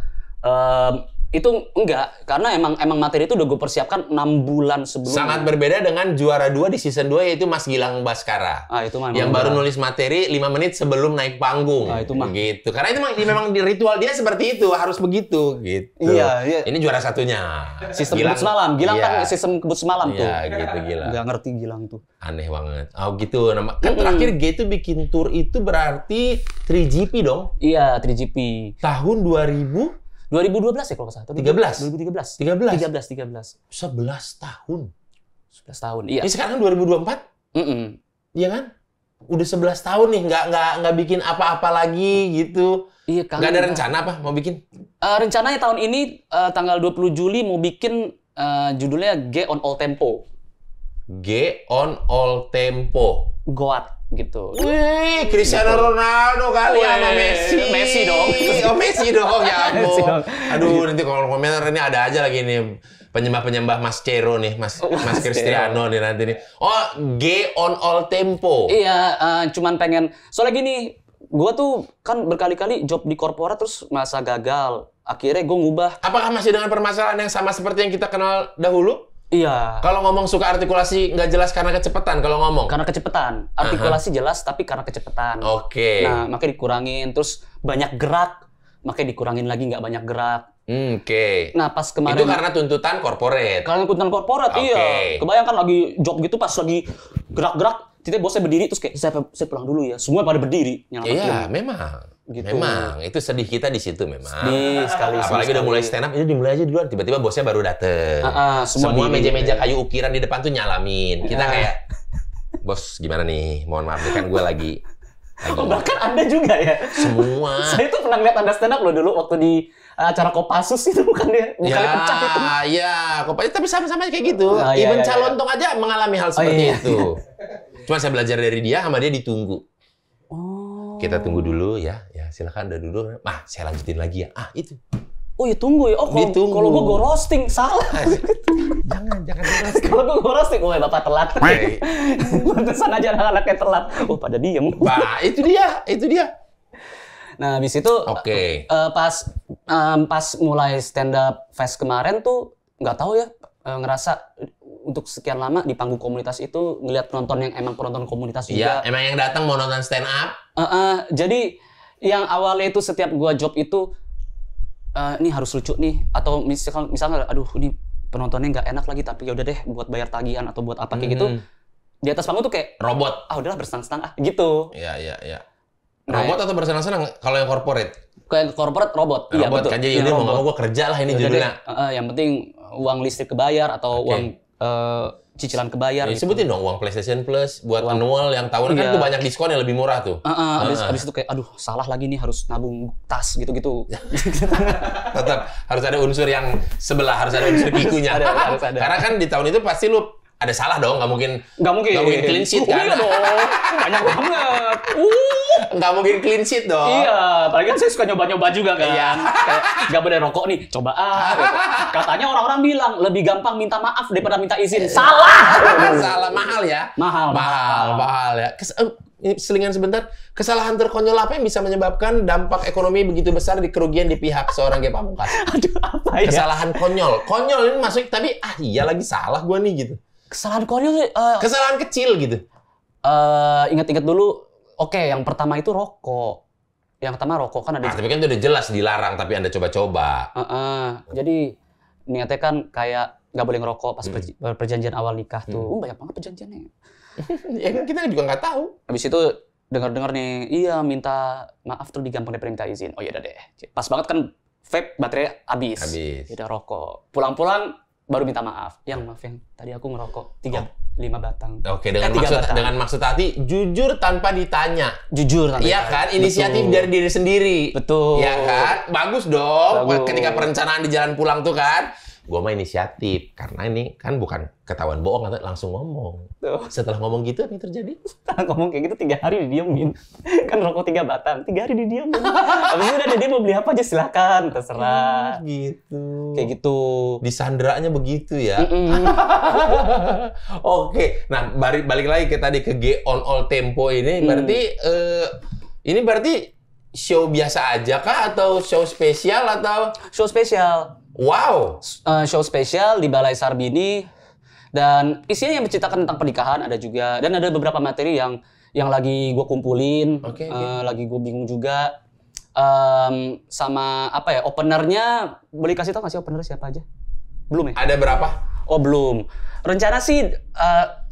itu enggak, karena emang materi itu udah gue persiapkan 6 bulan sebelumnya. Sangat berbeda dengan juara 2 di season 2 yaitu Mas Gilang Baskara. Itu mah Yang emang baru berat. nulis materi 5 menit sebelum naik panggung. Itu mah. Gitu. Karena itu memang di ritual dia seperti itu, harus begitu gitu. Iya. Ini juara satunya. Sistem kebut semalam. Gilang iya. kan sistem kebut semalam tuh. Iya, gitu Gilang. Nggak ngerti Gilang tuh. Aneh banget. Oh gitu. Kan terakhir G itu bikin tour itu berarti 3GP dong. Iya, 3GP. Tahun 2012 ya kalau nggak salah. 13? 2013. 11 tahun. 11 tahun. Iya. Ini sekarang 2024? Iya kan? Udah 11 tahun nih, nggak bikin apa-apa lagi gitu. Iya, kan. Nggak ada rencana apa mau bikin? Rencananya tahun ini tanggal 20 Juli mau bikin judulnya G on All Tempo. G on All Tempo. Goat gitu. Wih, Cristiano Ronaldo kali Wih, sama Messi. Messi dong. Oh, Messi dong, ya Messi ampun. dong. Aduh, nanti kalau komentar ini ada aja lagi nih. Penyembah-penyembah Mas Cero nih, Mas Cristiano nih nanti nih. Oh, G on All Tempo. Iya, cuman pengen. Soalnya gini, gue tuh kan berkali-kali job di korporat terus masa gagal. Akhirnya gue ngubah. Apakah masih dengan permasalahan yang sama seperti yang kita kenal dahulu? Iya. Kalau ngomong suka artikulasi nggak jelas karena kecepatan kalau ngomong. Karena kecepatan. Artikulasi jelas tapi karena kecepatan. Oke. Nah, makanya dikurangin. Terus banyak gerak, makanya dikurangin lagi nggak banyak gerak. Oke. Nah, pas kemarin. Itu karena tuntutan corporate. Karena tuntutan korporat, Oke. iya. Kebayangkan lagi job gitu pas lagi gerak-gerak, tiba bosnya berdiri terus kayak saya pulang dulu ya. Semua pada berdiri. Iya, memang. Gitu. Memang, itu sedih kita di situ memang. Sedih sekali. Apalagi udah mulai stand up, itu dimulai aja duluan. Tiba-tiba bosnya baru dateng. semua Semua meja-meja kayu ukiran di depan tuh nyalamin. Kita kayak, bos gimana nih? Mohon maaf, nih kan gue lagi Oh, bahkan Anda juga ya? semua. Saya tuh pernah lihat Anda stand up loh dulu waktu di acara Kopassus itu bukannya pecah itu. Ya, tapi sama-sama kayak gitu. Oh, iya, Even iya, Calontong aja mengalami hal seperti iya. itu. Cuma saya belajar dari dia, sama dia ditunggu. Oh. Kita tunggu dulu ya. Ya, silakan udah duduk. Saya lanjutin lagi ya. Itu. Oh ya tunggu ya. Oh Ditunggu. kalau gue roasting salah. Jangan. Kalau gue roasting, oh bapak telat. Pantesan aja anak-anaknya telat. Oh pada diem. Bah, itu dia. Nah habis itu Oke. pas mulai stand up fest kemarin tuh nggak tahu ya ngerasa untuk sekian lama di panggung komunitas itu ngelihat penonton yang emang penonton komunitas juga. Iya, emang yang datang mau nonton stand up. Jadi yang awalnya itu setiap gua job itu ini harus lucu nih atau misalnya aduh ini penontonnya nggak enak lagi tapi ya udah deh buat bayar tagihan atau buat apa kayak gitu. Di atas panggung tuh kayak Robot. udahlah bersenang-senang gitu. Iya. Nah, Robot atau bersenang-senang kalau yang corporate? Kayak corporate robot. Iya Robot betul. kan jadi Yang ini mau gue kerja lah ini Udah judulnya. deh, yang penting uang listrik kebayar atau Oke. uang cicilan kebayar. Gitu. Sebutin dong uang PlayStation Plus buat annual yang tahunan kan tuh banyak diskon yang lebih murah tuh. Abis itu kayak aduh salah lagi nih harus nabung tas gitu-gitu. Tetap harus ada unsur yang sebelah, harus ada unsur kikunya. Harus ada. Karena kan di tahun itu pasti lu ada salah dong, nggak mungkin clean sheet kan? Iya dong, banyak banget. Nggak mungkin clean sheet dong. Iya, apalagi kan saya suka nyoba-nyoba juga kan. Iya. Kayak nggak boleh rokok nih, coba gitu. Katanya orang-orang bilang lebih gampang minta maaf daripada minta izin. Salah. Salah, mahal ya? Mahal ya. Selingan sebentar, kesalahan terkonyol apa yang bisa menyebabkan dampak ekonomi begitu besar di kerugian di pihak seorang Ge Pamungkas? Aduh, apa ya? Kesalahan konyol. Konyol ini masuk tapi iya lagi salah gua nih gitu. Kesalahan konyol kesalahan kecil gitu. Ingat-ingat dulu. Oke, yang pertama itu rokok. Yang pertama rokok kan ada. Tapi kan itu udah jelas dilarang, tapi Anda coba-coba. Jadi niatnya kan kayak nggak boleh ngerokok pas perjanjian awal nikah tuh. Banyak banget perjanjiannya. Ya kan kita juga nggak tahu. Habis itu dengar-dengar nih, iya minta maaf tuh digampang daripada minta izin. Oh iya udah deh. Pas banget kan vape baterai habis. Udah rokok. Pulang-pulang baru minta maaf. Yang maaf yang tadi aku ngerokok 5 batang. Oke, dengan maksud hati jujur tanpa ditanya. Jujur tanpa iya kan, inisiatif dari diri sendiri. Betul. Iya kan? Bagus dong. Ketika perencanaan di jalan pulang tuh kan. Gua mah inisiatif karena ini kan bukan ketahuan bohong, langsung ngomong. Setelah ngomong gitu apa yang terjadi? Setelah ngomong kayak gitu 3 hari didiemin. Kan rokok 3 batang, 3 hari didiemin. Habis itu udah dia mau beli apa aja silakan, terserah. Gitu. Kayak gitu. Disandranya begitu ya. Oke, nah balik lagi ke tadi ke Ge on all tempo ini berarti show biasa aja kah atau show spesial atau show spesial? Wow, show spesial di Balai Sarbini dan isinya yang menceritakan tentang pernikahan ada juga dan ada beberapa materi yang lagi gue kumpulin, lagi gue bingung juga sama apa ya openernya boleh kasih tau nggak sih opener siapa aja? Belum ya? Ada berapa? Oh belum. Rencana sih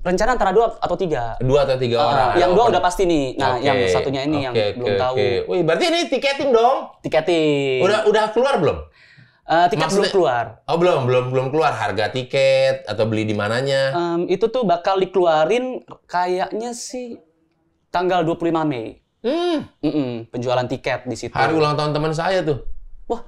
rencana antara 2 atau 3. 2 atau 3 orang. Yang 2 udah pasti nih. Nah, yang satunya ini yang belum tahu. Wih, berarti ini tiketing dong? Tiketing. Udah keluar belum? Tiket belum keluar. Oh belum keluar harga tiket atau beli di mananya? Itu tuh bakal dikeluarin kayaknya sih tanggal 25 Mei. Penjualan tiket di situ. Hari ulang tahun teman saya tuh. Wah.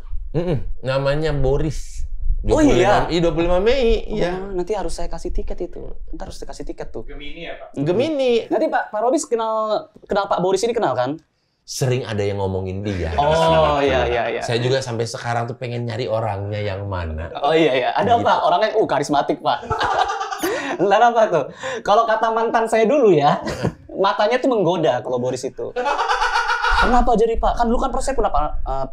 Namanya Boris. 25, oh iya? 25 Mei. Iya. Nanti harus saya kasih tiket itu. Ntar harus saya kasih tiket tuh. Gemini ya Pak? Gemini. Nanti Pak Robis kenal Pak Boris ini kenal kan? Sering ada yang ngomongin dia. Oh iya. Saya juga sampai sekarang tuh pengen nyari orangnya yang mana. Oh iya. Ada gitu. Pak, orangnya karismatik Pak. Entar apa tuh? Kalau kata mantan saya dulu ya, matanya tuh menggoda kalau Boris itu. Kenapa jadi Pak? Kan dulu kan saya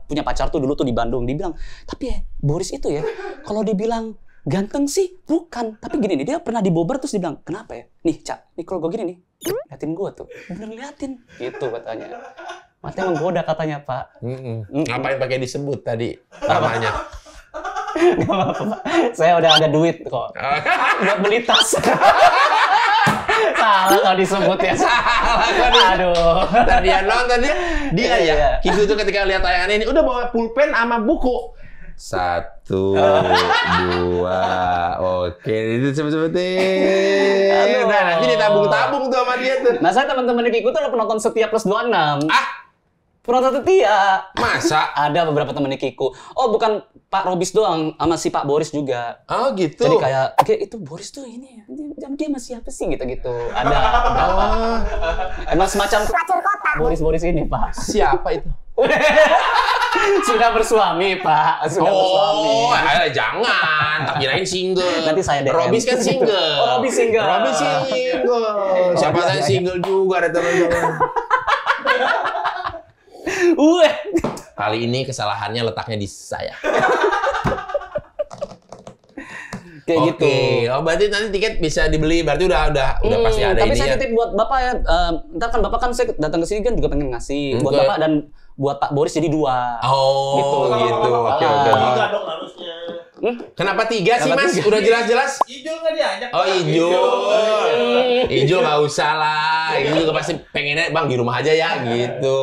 punya pacar tuh dulu tuh di Bandung. Dibilang, tapi ya Boris itu ya, kalau dibilang ganteng sih bukan. Tapi gini nih, dia pernah dibober terus dibilang, kenapa ya? Nih Cak, nih kalau gue gini nih, liatin gue tuh. Bener liatin. Gitu katanya. Matanya menggoda katanya Pak. Ngapain pakai disebut tadi namanya? Gak apa-apa Pak. Saya udah ada duit kok. Buat beli tas. Salah kalau disebut ya. Aduh. Tadi dia nonton dia ya. Kiku tuh ketika lihat tayangan ini udah bawa pulpen sama buku. 1, 2, oke itu sebutin. Nah nanti ditabung-tabung tuh sama dia tuh. Nah saya teman-teman di Kiku tuh penonton setia plus 26. Penonton setia. Masa? Ada beberapa teman di Kiku. Oh bukan Pak Robis doang, sama si Pak Boris juga. Oh gitu. Jadi kayak itu Boris tuh ini, dia masih apa sih gitu-gitu. Ada beberapa. Emang semacam Boris ini Pak. Siapa itu? Sudah bersuami Pak. Bersuami. Jangan. Tak kirain single. Nanti saya DM. Robis kan single. Oh Robis single. Siapa saya single juga ada teman-teman. Kali ini kesalahannya letaknya di saya. Kayak gitu. Oh berarti nanti tiket bisa dibeli, berarti udah pasti ada tapi ini. Tapi saya titip buat Bapak ya. Ntar kan Bapak kan saya datang ke sini kan juga pengen ngasih buat Bapak dan buat Pak Boris jadi 2. Oh gitu. Oke. 3 dong harusnya. Kenapa 3 sih Mas? Udah jelas-jelas. Ijul nggak diajak. Oh Ijul nggak usah lah. Ini juga pasti pengennya Bang di rumah aja ya gitu.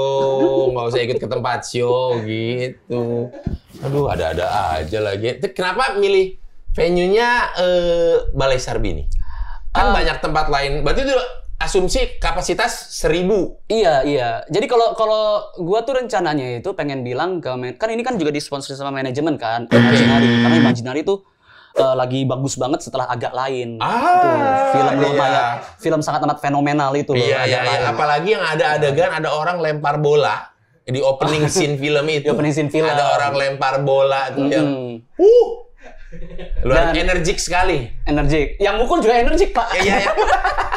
Nggak usah ikut ke tempat show gitu. Aduh ada-ada aja lagi. Kenapa milih venue-nya Balai Sarbini? Kan banyak tempat lain. Berarti itu asumsi kapasitas 1.000. Iya. Jadi kalau gua tuh rencananya itu pengen bilang kan ini kan juga disponsori sama manajemen kan, Imaginary. Karena Imaginary tuh lagi bagus banget setelah Agak Lain. Itu film lumayan, film sangat amat fenomenal itu loh. Iya. Apalagi yang ada adegan ada orang lempar bola di opening scene film itu. Di opening scene film. Ada orang lempar bola itu yang luar energik sekali. Energik. Yang mukul juga energik, Pak. Iya.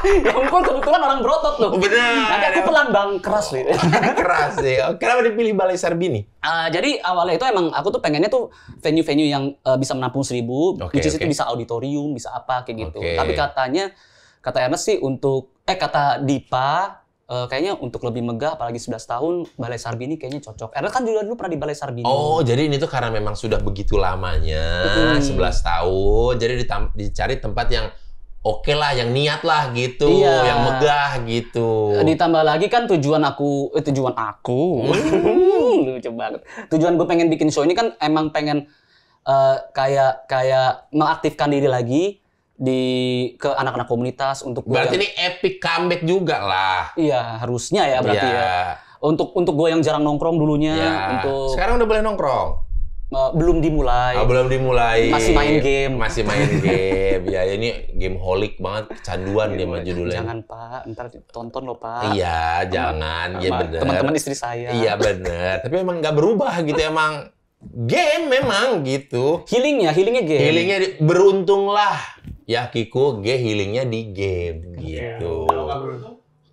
Yang mukul kebetulan orang berotot loh. Benar. Nanti aku pelan bang keras nih. Keras sih. Kenapa dipilih Balai Sarbini? Jadi awalnya itu emang aku tuh pengennya tuh venue-venue yang bisa menampung 1.000, which is itu bisa auditorium, bisa apa kayak gitu. Tapi kata Ernest sih kata Dipa, kayaknya untuk lebih megah, apalagi 11 tahun, Balai Sarbini kayaknya cocok. Ernest kan juga dulu pernah di Balai Sarbini. Oh, jadi ini tuh karena memang sudah begitu lamanya, 11 tahun, jadi dicari tempat yang oke lah, yang niat lah gitu, yang megah gitu. Ditambah lagi kan tujuan aku. Lucu banget. Tujuan gue pengen bikin show ini kan emang pengen kayak mengaktifkan diri lagi ke anak-anak komunitas untuk berarti ini epic comeback juga lah. Iya, harusnya ya berarti ya. Untuk gue yang jarang nongkrong dulunya, sekarang udah boleh nongkrong. Belum dimulai. Belum dimulai. Masih main game. Ya, ini game holic banget, kecanduan dia mah judulnya. Jangan, Pak. Ntar tonton loh, Pak. Iya, jangan. Iya bener. Teman-teman istri saya. Iya bener. Tapi emang nggak berubah gitu, emang game memang gitu. Healingnya game. Healingnya beruntunglah. Ya Kiku, healingnya di game gitu.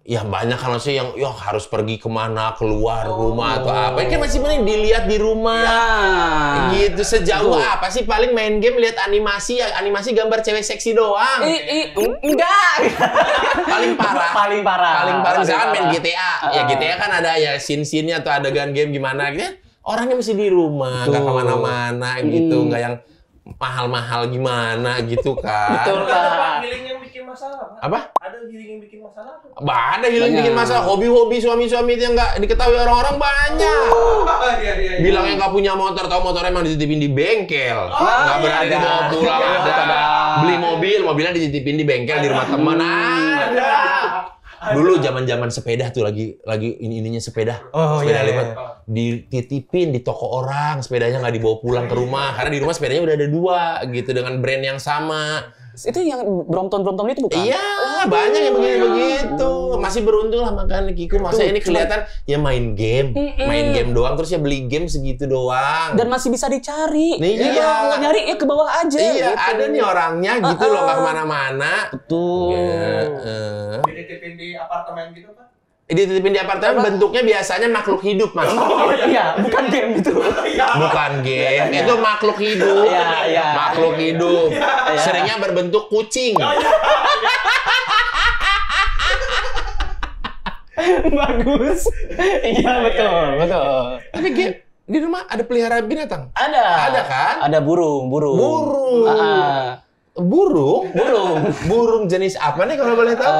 Ya banyak kan sih yang harus pergi kemana, keluar rumah atau apa. Ini kan masih mending dilihat di rumah. Gitu. Sejauh apa sih paling main game lihat animasi gambar cewek seksi doang. Enggak. Paling parah. Misalkan main GTA. Ya GTA kan ada ya scene-nya atau adegan game gimana gitu. Orangnya mesti di rumah, nggak kemana-mana gitu, nggak yang mahal-mahal gimana gitu kan. Betul, Pak. Healing yang bikin masalah, Pak. Apa? Ada healing yang bikin masalah. Ada healing bikin masalah. Hobi-hobi suami-suami itu yang nggak diketahui orang-orang banyak. Iya. Bilangnya nggak punya motor, tahu motornya emang dititipin di bengkel. Nggak berani dibawa pulang. Ada. Beli mobilnya dititipin di bengkel di rumah teman. Ada. Dulu zaman-zaman sepeda tuh lagi ininya sepeda. Sepeda lipat. Dititipin di toko orang, sepedanya nggak dibawa pulang ke rumah karena di rumah sepedanya udah ada 2 gitu dengan brand yang sama. Itu yang Brompton itu bukan? Iya, banyak yang begitu. Masih beruntung lah makanya Kiku. Masa ini kelihatan ya main game doang terus ya beli game segitu doang. Dan masih bisa dicari. Iya. Kalau nyari ke bawah aja. Iya, gitu. ada nih orangnya gitu loh, nggak kemana-mana. Betul. Dititipin di apartemen gitu, Pak? Dititipin di apartemen bentuknya biasanya makhluk hidup, Mas. Iya, bukan game itu. Bukan game, itu makhluk hidup. Iya. Makhluk hidup. Seringnya berbentuk kucing. Bagus. Iya, betul. Tapi di rumah ada pelihara binatang? Ada kan? Ada burung. Burung jenis apa nih kalau boleh tahu?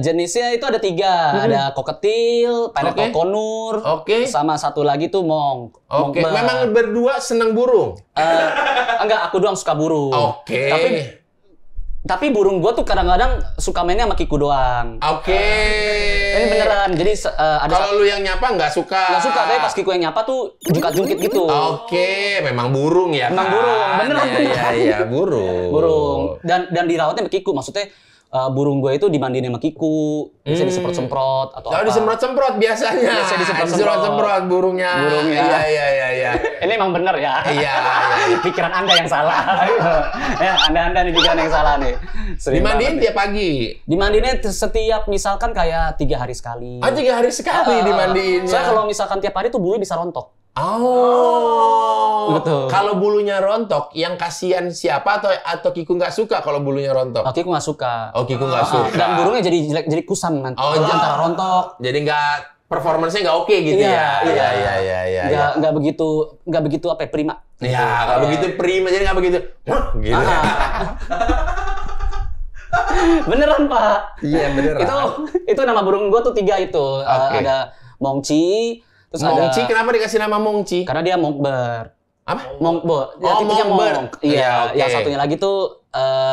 Jenisnya itu ada 3. Ada koketil, pineapple konur, sama satu lagi tuh mong. Memang berdua seneng burung? Enggak, aku doang suka burung. Tapi burung gua tuh kadang-kadang suka mainnya sama Kiku doang. Ini beneran. Jadi ada kalau lu yang nyapa nggak suka? Nggak suka, tapi pas Kiku yang nyapa tuh jungkat-jungkit gitu. Memang burung ya. Memang burung, beneran. Iya, burung. Dan dirawatnya sama Kiku, maksudnya burung gue itu dimandiin sama Kiku, bisa disemprot-semprot atau apa. Disemprot-semprot biasanya. Biasa disemprot-semprot burungnya. Iya. Ini emang bener ya. Iya. Pikiran Anda yang salah. Ya, Anda nih pikiran yang salah nih. Dimandiin tiap pagi? Dimandiinnya setiap misalkan kayak 3 hari sekali. 3 hari sekali dimandiinnya. Soalnya kalau misalkan tiap hari tuh bulunya bisa rontok. Betul. Kalau bulunya rontok, yang kasihan siapa atau Kiku nggak suka kalau bulunya rontok? Kiku nggak suka. Kiku nggak suka. Dan burungnya jadi kusam nanti. Antara rontok. Jadi performance-nya nggak oke gitu ya? Iya. Nggak begitu apa ya, prima. Iya, nggak begitu prima, jadi nggak begitu. Gitu. Beneran, Pak. Iya, beneran. Itu nama burung gua tuh 3 itu. Ada Mongci. Terus Mongci, kenapa dikasih nama Mongci? Karena dia mongbird. Apa? Mongbird. Mongbird. Iya, yang satunya lagi tuh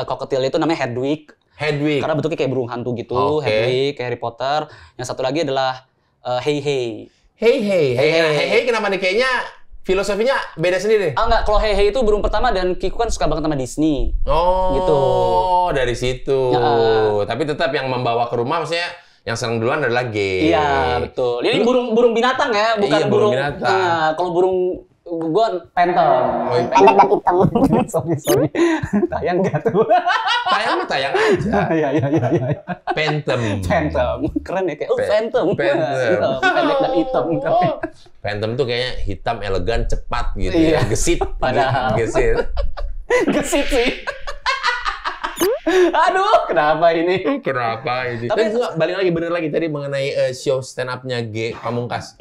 koketil itu namanya Hedwig. Hedwig. Karena bentuknya kayak burung hantu gitu, Oke. Hedwig, kayak Harry Potter. Yang satu lagi adalah Hey Hey. Hey, kenapa nih? Kayaknya filosofinya beda sendiri. Enggak, kalau Hey Hey itu burung pertama dan Kiku kan suka banget sama Disney. Oh, Gitu. Dari situ. Ya. Tapi tetap yang membawa ke rumah, maksudnya yang senang duluan adalah G. Iya, betul. Ini burung binatang ya, bukan Iya, burung binatang. Kalau burung gua phantom. Oh, iya. Pendek dan hitam. sorry. Tayang enggak tuh? Tayang aja. Iya. Phantom. Keren ya kayak phantom. Phantom. Pendek dan hitam. Oh, Phantom tuh kayaknya hitam, elegan, cepat gitu Iya. ya. Gesit. Padahal. Gesit. Gesit sih. Aduh, kenapa ini? Kenapa ini? Tapi- Tapi balik lagi, bener lagi tadi mengenai show stand up-nya G Pamungkas.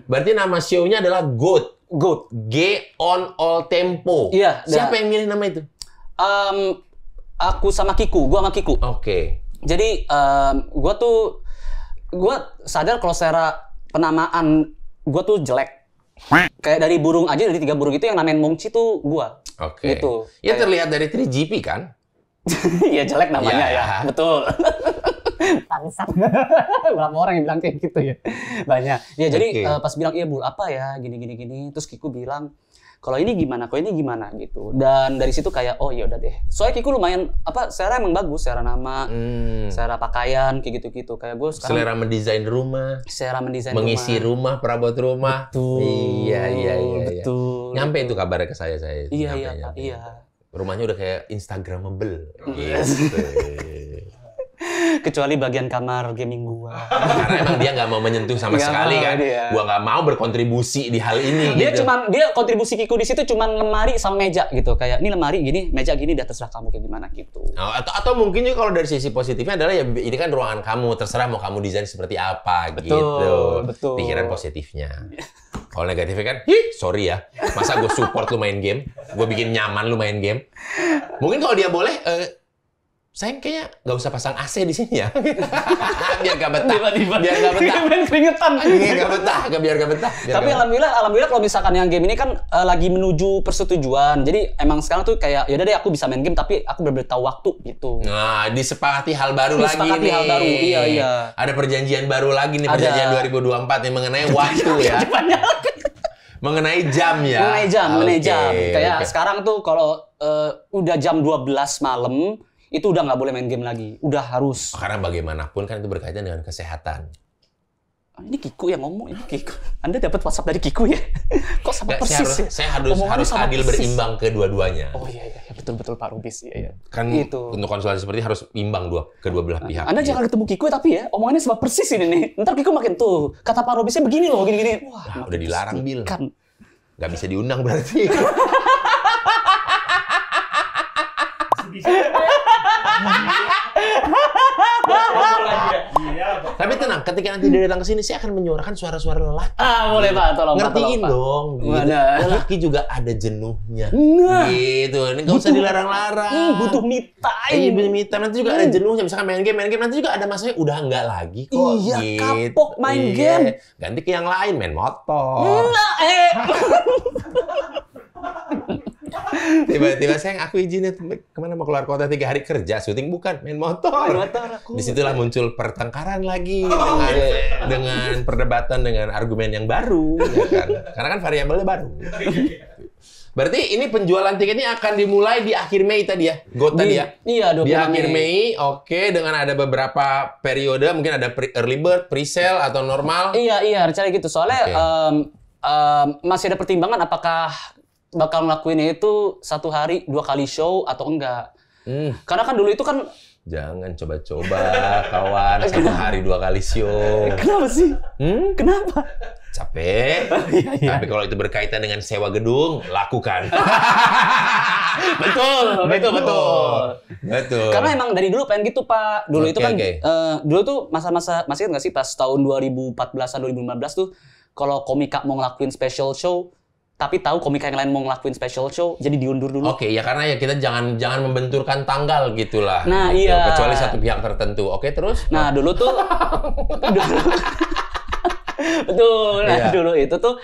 Berarti nama show-nya adalah GOAT. Good. G on all tempo. Iya, Siapa yang milih nama itu? Aku sama Kiku, gua sama Kiku. Oke. Jadi gua sadar kalau secara penamaan gua tuh jelek. Kayak dari burung aja, dari 3 burung itu yang namain Mongchi tuh gua. Oke. Gitu. Ya Kayak- terlihat dari 3GP kan? Iya jelek namanya Ya. ya. Betul. Bangsat. Berapa orang yang bilang kayak gitu ya? Banyak. Ya jadi Oke. pas bilang iya Bul apa ya gini. Terus Kiku bilang kalau ini gimana gitu. Dan dari situ kayak oh iya udah deh. Soalnya Kiku lumayan secara emang bagus, secara nama, secara pakaian kayak gitu. Kayak gue sekarang Selera mendesain rumah, secara mendesain mengisi rumah, perabot rumah. Betul. Iya. Betul. Nyampe itu kabarnya ke saya. Iya, Nyampe. iya. Rumahnya udah kayak Instagramable. Yes. Gitu. Kecuali bagian kamar gaming gua. Karena emang dia nggak mau menyentuh sama Nggak sekali mau kan. dia. Gua nggak mau berkontribusi di hal ini. gitu. Dia kontribusi Kiku di situ cuman lemari sama meja gitu. Kayak ini lemari gini, meja gini, udah terserah kamu kayak gimana gitu. Oh, atau mungkin juga kalau dari sisi positifnya adalah ya ini kan ruangan kamu, terserah mau kamu desain seperti apa gitu. Betul. Pikiran positifnya. Kalau negatifnya kan, sorry ya, masa gue support lu main game, gue bikin nyaman lu main game. Mungkin kalau dia boleh, sayang kayaknya nggak usah pasang AC di sini ya, biar nggak betah. Biar nggak betah. Main keringetan. Nggak betah, biar nggak betah. Tapi alhamdulillah kalau misalkan yang game ini kan lagi menuju persetujuan. Jadi emang sekarang tuh kayak yaudah deh aku bisa main game tapi aku bener-bener tahu waktu gitu. Nah, disepakati hal baru lagi nih. Hal baru, iya. Ada perjanjian baru lagi nih, perjanjian 2024 yang mengenai waktu ya. Mengenai jam ya. Mengenai jam. Oke, Kayak oke. sekarang tuh kalau udah jam 12 malam itu udah nggak boleh main game lagi. Udah harus. Karena bagaimanapun kan itu berkaitan dengan kesehatan. Ini Kiku yang ngomong, ini Kiku. Anda dapat WhatsApp dari Kiku ya? Kok sama Nggak, persis ya? saya harus Omongannya sama adil persis. berimbang kedua-duanya. Oh iya, betul Pak Rubis. Iya. Kan Itu. untuk konsultasi seperti harus imbang kedua belah pihak. Anda jangan ketemu Kiku tapi ya, omongannya sama persis ini nih. Ntar Kiku makin tuh, kata Pak Rubisnya begini loh, gini. Wah, Nah, udah dilarang, Bil. Kan. Nggak bisa diundang berarti. Tapi tenang, ketika nanti dia datang ke sini, saya akan menyuarakan suara-suara lelaki. Boleh Pak, tolong Pak. Ngertiin dong. Gitu. Mana? Lelaki juga ada jenuhnya. Nah. Gitu. Ini nggak usah dilarang-larang. Butuh me time. Iya, butuh me time. Nanti juga ada jenuhnya. Misalkan main game nanti juga ada masanya udah enggak lagi kok. Iya, gitu. kapok main game. Ganti ke yang lain, main motor. Tiba-tiba sayang aku izin ya kemana mau keluar kota 3 hari kerja, syuting bukan, main motor. aku. Disitulah muncul pertengkaran lagi dengan perdebatan dengan argumen yang baru, ya kan? Karena kan variabelnya baru. Berarti ini penjualan tiketnya akan dimulai di akhir Mei tadi ya, GOAT tadi ya? Iya, 26 Di akhir Mei, oke, dengan ada beberapa periode, mungkin ada early bird, pre-sale atau normal. Iya, rencana gitu. Soalnya masih ada pertimbangan apakah bakal ngelakuin itu 1 hari 2 kali show atau enggak. Karena kan dulu itu kan Jangan coba-coba, kawan. 1 hari 2 kali show. kenapa sih? Kenapa? Capek. Tapi kalau itu berkaitan dengan sewa gedung, lakukan. Betul. Karena emang dari dulu pengen gitu, Pak. Dulu itu kan dulu tuh masa-masa masih ingat nggak sih pas tahun 2014-an 2015 tuh kalau Komika mau ngelakuin special show tapi tahu komika yang lain mau ngelakuin special show, jadi diundur dulu. Oke, ya karena ya kita jangan membenturkan tanggal gitulah. Nah, gitu. iya. Kecuali satu pihak tertentu. Oke, terus? Nah, dulu tuh betul. Nah, Iya. dulu itu tuh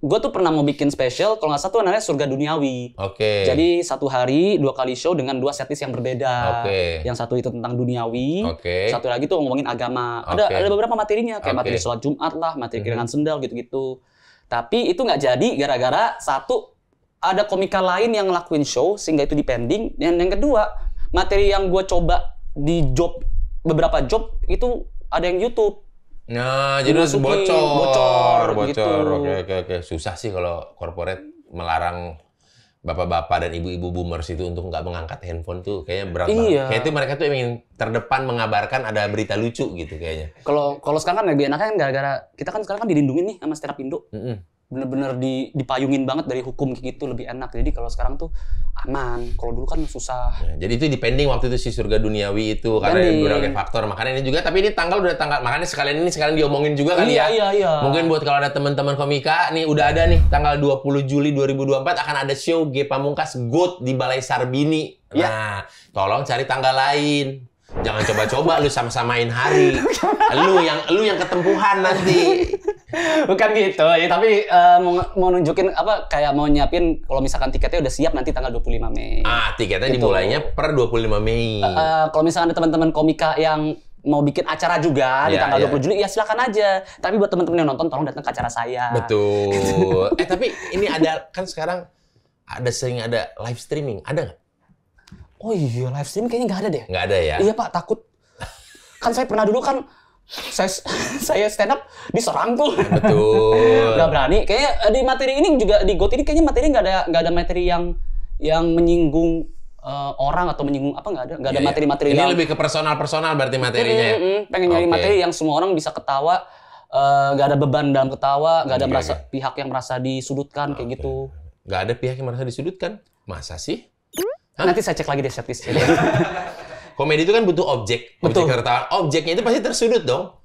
gue tuh pernah mau bikin spesial, kalau nggak salah tuh namanya Surga Duniawi. Oke. Jadi 1 hari 2 kali show dengan 2 setlist yang berbeda. Oke. Yang satu itu tentang duniawi, Oke. satu lagi tuh ngomongin agama. Oke. Ada beberapa materinya, kayak Oke. materi sholat Jumat lah, materi kirangan sendal gitu-gitu. Tapi itu nggak jadi gara-gara satu, ada komika lain yang ngelakuin show sehingga itu dipending. Dan yang kedua, materi yang gue coba di beberapa job itu ada yang YouTube. Nah, jadi harus Dimasukin, bocor. gitu. Oke. Susah sih kalau corporate melarang bapak-bapak dan ibu-ibu boomers itu untuk nggak mengangkat handphone tuh kayaknya berat banget. Iya. Kayak itu mereka tuh ingin terdepan mengabarkan ada berita lucu gitu kayaknya. Kalau sekarang kan lebih enaknya kan gara-gara kita kan sekarang kan dilindungin nih sama Stand Up Indo. Bener-bener dipayungin banget dari hukum kayak gitu, lebih enak. Jadi kalau sekarang tuh aman. Kalau dulu kan susah. Ya, jadi itu dipending waktu itu si Surga Duniawi itu karena ada berbagai faktor. Makanya ini juga, tapi ini tanggal makanya sekalian diomongin juga kali ya. Iya. Mungkin buat kalau ada teman-teman komika nih udah ada nih tanggal 20 Juli 2024 akan ada show G Pamungkas GOAT di Balai Sarbini. Nah, tolong cari tanggal lain. Jangan coba-coba lu sama-samain hari. Lu yang ketempuhan nanti. Bukan gitu ya, tapi mau nunjukin apa kayak mau nyiapin kalau misalkan tiketnya udah siap nanti tanggal 25 Mei. Tiketnya Gitu. dimulainya per 25 Mei. Kalau misalkan ada teman-teman komika yang mau bikin acara juga di Iya, tanggal iya. 20 Juli ya silakan aja. Tapi buat teman-teman yang nonton tolong datang ke acara saya. Betul. Tapi ini ada kan sekarang sering ada live streaming, ada nggak? Oh iya, live stream kayaknya nggak ada deh. Nggak ada ya? Iya Pak, takut. Kan saya pernah dulu kan saya stand up diserang tuh. Betul. Nggak berani. Kayaknya di materi ini juga di GOAT ini kayaknya materi nggak ada materi yang menyinggung orang atau menyinggung apa nggak ada Iya, materi-materi ini yang lebih ke personal berarti materinya ya. pengen nyari Oke. materi yang semua orang bisa ketawa, nggak ada beban dalam ketawa, nggak ada Oke, merasa pihak yang merasa disudutkan kayak gitu. Nggak ada pihak yang merasa disudutkan. Masa sih? Nanti saya cek lagi deh setlist. Komedi itu kan butuh objek. Betul. Objek tertawa. Objeknya itu pasti tersudut dong.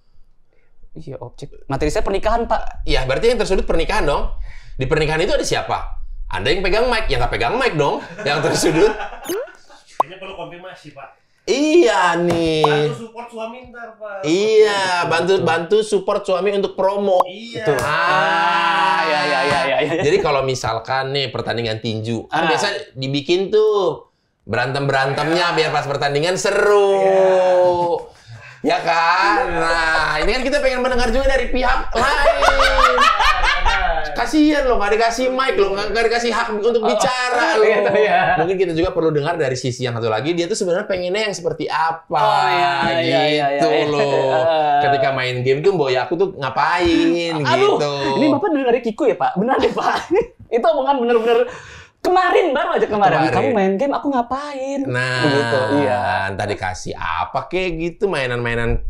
Iya, objek. Materi saya pernikahan, Pak. Ya, berarti yang tersudut pernikahan dong. Di pernikahan itu ada siapa? Ada yang pegang mic, yang nggak pegang mic dong. Yang tersudut. Kayaknya perlu konfirmasi, Pak. Iya nih. Bantu support suami ntar, Pak. Iya, bantu support suami untuk promo. Iya. Betul. Ya. Jadi kalau misalkan nih pertandingan tinju, kan biasa dibikin tuh berantem-berantemnya biar pas pertandingan seru. Ya kan? Nah, ini kan kita pengen mendengar juga dari pihak lain. Kasihan loh, nggak dikasih mic loh, nggak dikasih hak untuk bicara loh. Gitu ya. Mungkin kita juga perlu dengar dari sisi yang satu lagi, dia tuh sebenarnya pengennya yang seperti apa. Gitu loh. Ketika main game tuh boy aku tuh ngapain Aduh, gitu. ini Bapak dengar dari Kiku ya, Pak? Benar deh, Pak. Itu omongan bener-bener baru aja kemarin. Kamu main game, aku ngapain? Nah, Begitu, iya. Entah dikasih apa kayak gitu, mainan-mainan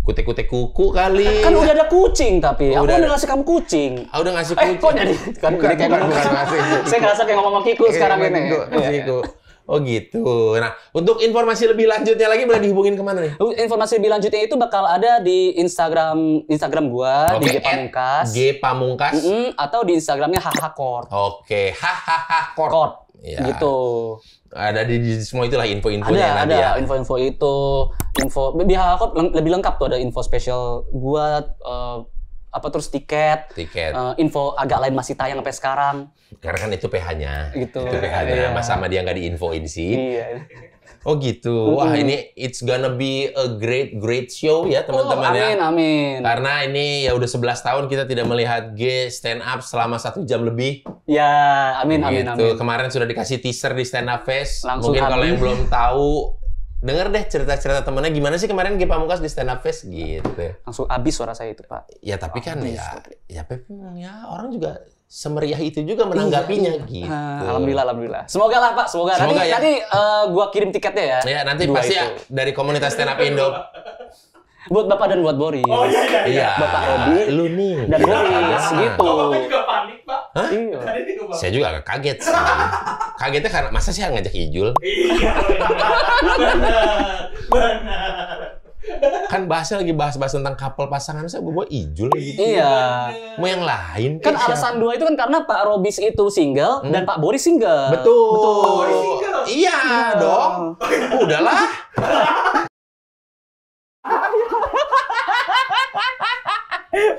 kutek-kutek kuku kali. Kan udah ada kucing tapi. Oh, Aku udah udah ngasih kamu kucing. udah ngasih kucing. Kok jadi kan Bukan, jadi kayak bukan, ngomong bukan ngasih. Saya ngerasa kayak ngomong Kiku sekarang ini. Iya. Kiku. Oh gitu. Nah, untuk informasi lebih lanjutnya lagi boleh dihubungin kemana nih? Informasi lebih lanjutnya itu bakal ada di Instagram gua di G Pamungkas. G Pamungkas. Atau di Instagramnya HHKord. Oke, hahaha kord. Kord. Ya. Gitu. Ada di semua itulah info-infonya nanti ya. Ada info-info itu. Info di HHKord lebih lengkap tuh, ada info spesial gua terus tiket. Info agak lain masih tayang sampai sekarang. Karena kan itu PH-nya. Gitu. Itu PH-nya. Iya. Mas sama dia nggak diinfoin sih. Iya. Oh gitu. Wah, ini it's gonna be a great show ya teman-teman ya. Amin. Karena ini ya udah 11 tahun kita tidak melihat G stand up selama 1 jam lebih. Ya, amin. Kemarin sudah dikasih teaser di Stand Up Fest. Langsung Mungkin kalau habis. yang belum tahu, denger deh cerita-cerita temennya gimana sih kemarin G Pamungkas di Stand Up Fest gitu. Langsung habis suara saya itu, Pak. Ya tapi kan ya orang juga semeriah itu juga menanggapinya gitu. Alhamdulillah. Semoga lah, Pak. Semoga ya. nanti gua kirim tiketnya ya. Ya nanti 2 pasti itu. ya dari komunitas Stand Up Indo. Buat Bapak dan buat Boris. Oh iya. Iya. Bapak Robi lu nih. dan Boris gitu. Bapak juga panik, Pak. Hah? Iya. Tadi dia juga Saya juga agak kaget sih. Kagetnya karena masa sih ngajak Ijul? Iya, benar. Kan bahasnya lagi bahas-bahas tentang couple pasangan, saya bawa Ijul gitu. Iya. Mau yang lain? Kan kayak alasan 2 itu kan karena Pak Robis itu single dan Pak Boris single. Betul. single. Iya dong. Udahlah.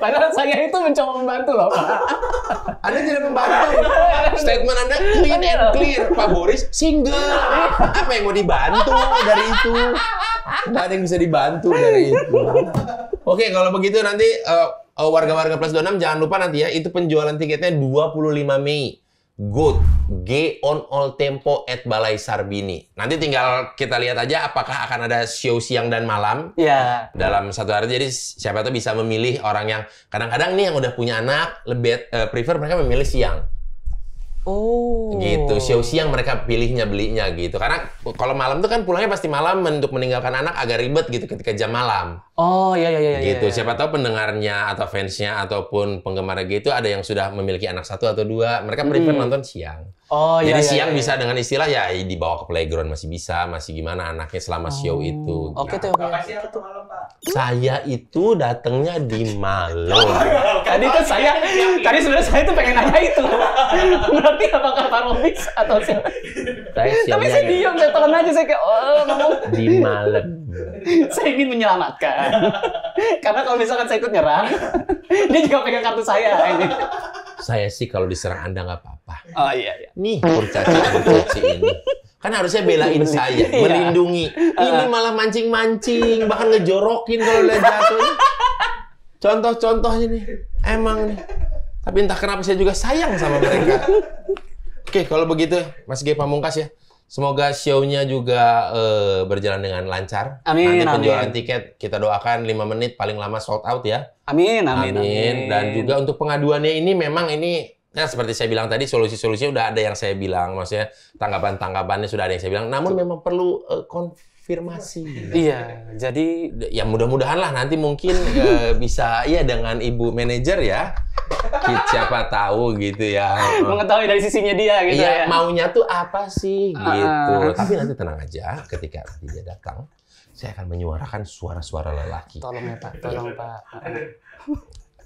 Padahal saya itu mencoba membantu loh, Pak. Anda tidak membantu. Statement Anda clean and clear. Pak Boris single. Apa yang mau dibantu dari itu? Nggak ada yang bisa dibantu dari itu. Oke, kalau begitu nanti warga-warga plus 26 jangan lupa nanti ya, itu penjualan tiketnya 25 Mei. G on all tempo at Balai Sarbini. Nanti tinggal kita lihat aja apakah akan ada show siang dan malam. Iya. Dalam satu hari. Jadi siapa tuh bisa memilih orang yang kadang-kadang nih yang udah punya anak lebih prefer mereka memilih siang. Oh. Gitu. Show siang mereka pilihnya belinya gitu. Karena kalau malam tuh kan pulangnya pasti malam, untuk meninggalkan anak agak ribet gitu ketika jam malam. Oh iya. Gitu. Iya. Siapa tahu pendengarnya atau fansnya ataupun penggemar gitu ada yang sudah memiliki anak 1 atau 2, mereka prefer nonton siang. Oh iya. Jadi iya, siang iya. bisa dengan istilah ya dibawa ke playground masih bisa, masih gimana anaknya selama show itu. Oke gitu. tuh. Bapak siang atau malam, Pak? Saya itu datangnya di malam. Tadi sebenarnya saya tuh pengen nanya itu. Berarti apakah Pak Robis atau siapa? Tapi saya diam, saya telan aja, saya kayak ngomong di malam. saya ingin menyelamatkan. Karena kalau misalkan saya ikut nyerang, dia juga pegang kartu saya ini. Saya sih kalau diserang Anda nggak apa-apa. Oh iya. Nih, kurcaci ini. Kan harusnya belain saya, melindungi. Ini malah mancing-mancing, bahkan ngejorokin kalau udah jatuh. Contoh-contohnya nih, emang nih. Tapi entah kenapa saya juga sayang sama mereka. Oke, kalau begitu, Mas G Pamungkas ya. Semoga show-nya juga berjalan dengan lancar. Amin, Nanti penjualan amin. tiket kita doakan 5 menit paling lama sold out ya. Amin. Dan juga untuk pengaduannya ini memang ini ya seperti saya bilang tadi, solusi-solusinya udah ada yang saya bilang, maksudnya tanggapan-tanggapannya sudah ada yang saya bilang. Namun memang perlu konfirmasi. Iya, jadi Ya mudah-mudahan lah nanti mungkin bisa ya dengan ibu manajer ya. Siapa tahu gitu ya. mengetahui dari sisinya dia gitu Iya, ya. maunya tuh apa sih gitu. Tapi nanti tenang aja, ketika nanti dia datang, saya akan menyuarakan suara-suara lelaki. Tolong ya Pak, tolong Pak.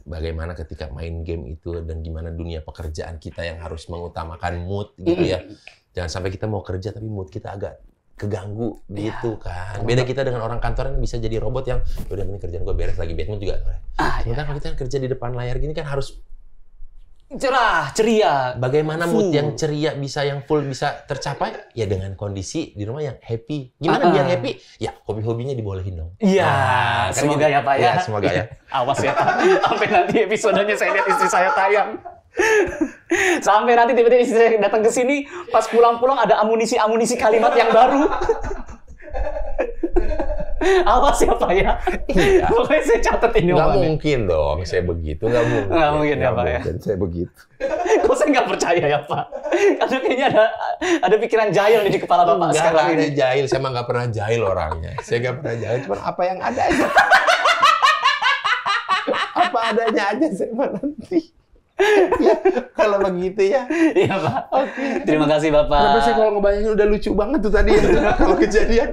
Bagaimana ketika main game itu dan gimana dunia pekerjaan kita yang harus mengutamakan mood gitu ya. Jangan sampai kita mau kerja tapi mood kita agak keganggu gitu kan. Beda kita dengan orang kantor yang bisa jadi robot yang udah ini kerjaan gue beres lagi bad mood juga. Sementara kalau kita kerja di depan layar gini kan harus Cerah, ceria. bagaimana mood yang ceria bisa yang full bisa tercapai ya dengan kondisi di rumah yang happy. Gimana biar happy? Ya hobi-hobinya dibolehin dong. Iya, kan semoga gitu. ya Pak ya. Ya, semoga ya. Awas ya Pak, sampai nanti episodenya saya lihat istri saya tayang. Sampai nanti tiba-tiba istri saya datang ke sini, pas pulang-pulang ada amunisi kalimat yang baru. Awas ya Pak ya. Iya. Pokoknya saya catat ini Nggak omongannya. mungkin dong, saya begitu. Nggak mungkin. Nggak mungkin ya, Pak, ya. mungkin, saya begitu. Kok saya nggak percaya ya Pak? Karena kayaknya ada pikiran jahil nih di kepala Bapak Nggak sekarang ada ini. jahil, saya mah nggak pernah jahil orangnya. Saya nggak pernah jahil, cuma apa yang ada aja. Apa adanya aja saya mah nanti. Ya, kalau begitu ya. Iya Pak. Oke. Terima kasih Bapak. Kenapa saya kalau ngebayangin udah lucu banget tuh tadi ya. Kalau kejadian.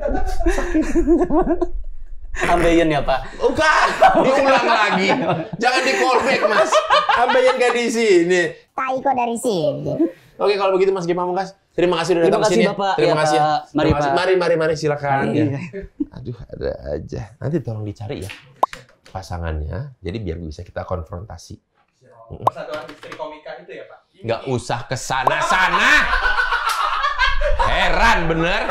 Ambeien ya Pak. Bukan, diulang lagi. Jangan di callback Mas. Ambeien nggak di sini. Tai kok dari sini. Oke, kalau begitu Mas G Pamungkas, terima kasih udah datang Terima kasih, sini. ya. Bapak. Terima Ya, kasih. Pak. Mari, Terima kasih. Pak. Mari silakan. Iya. Ya. Aduh, ada aja. Nanti tolong dicari ya pasangannya. Jadi biar bisa kita konfrontasi. Persatuan istri komika itu ya Pak? Nggak usah kesana-sana. Heran bener.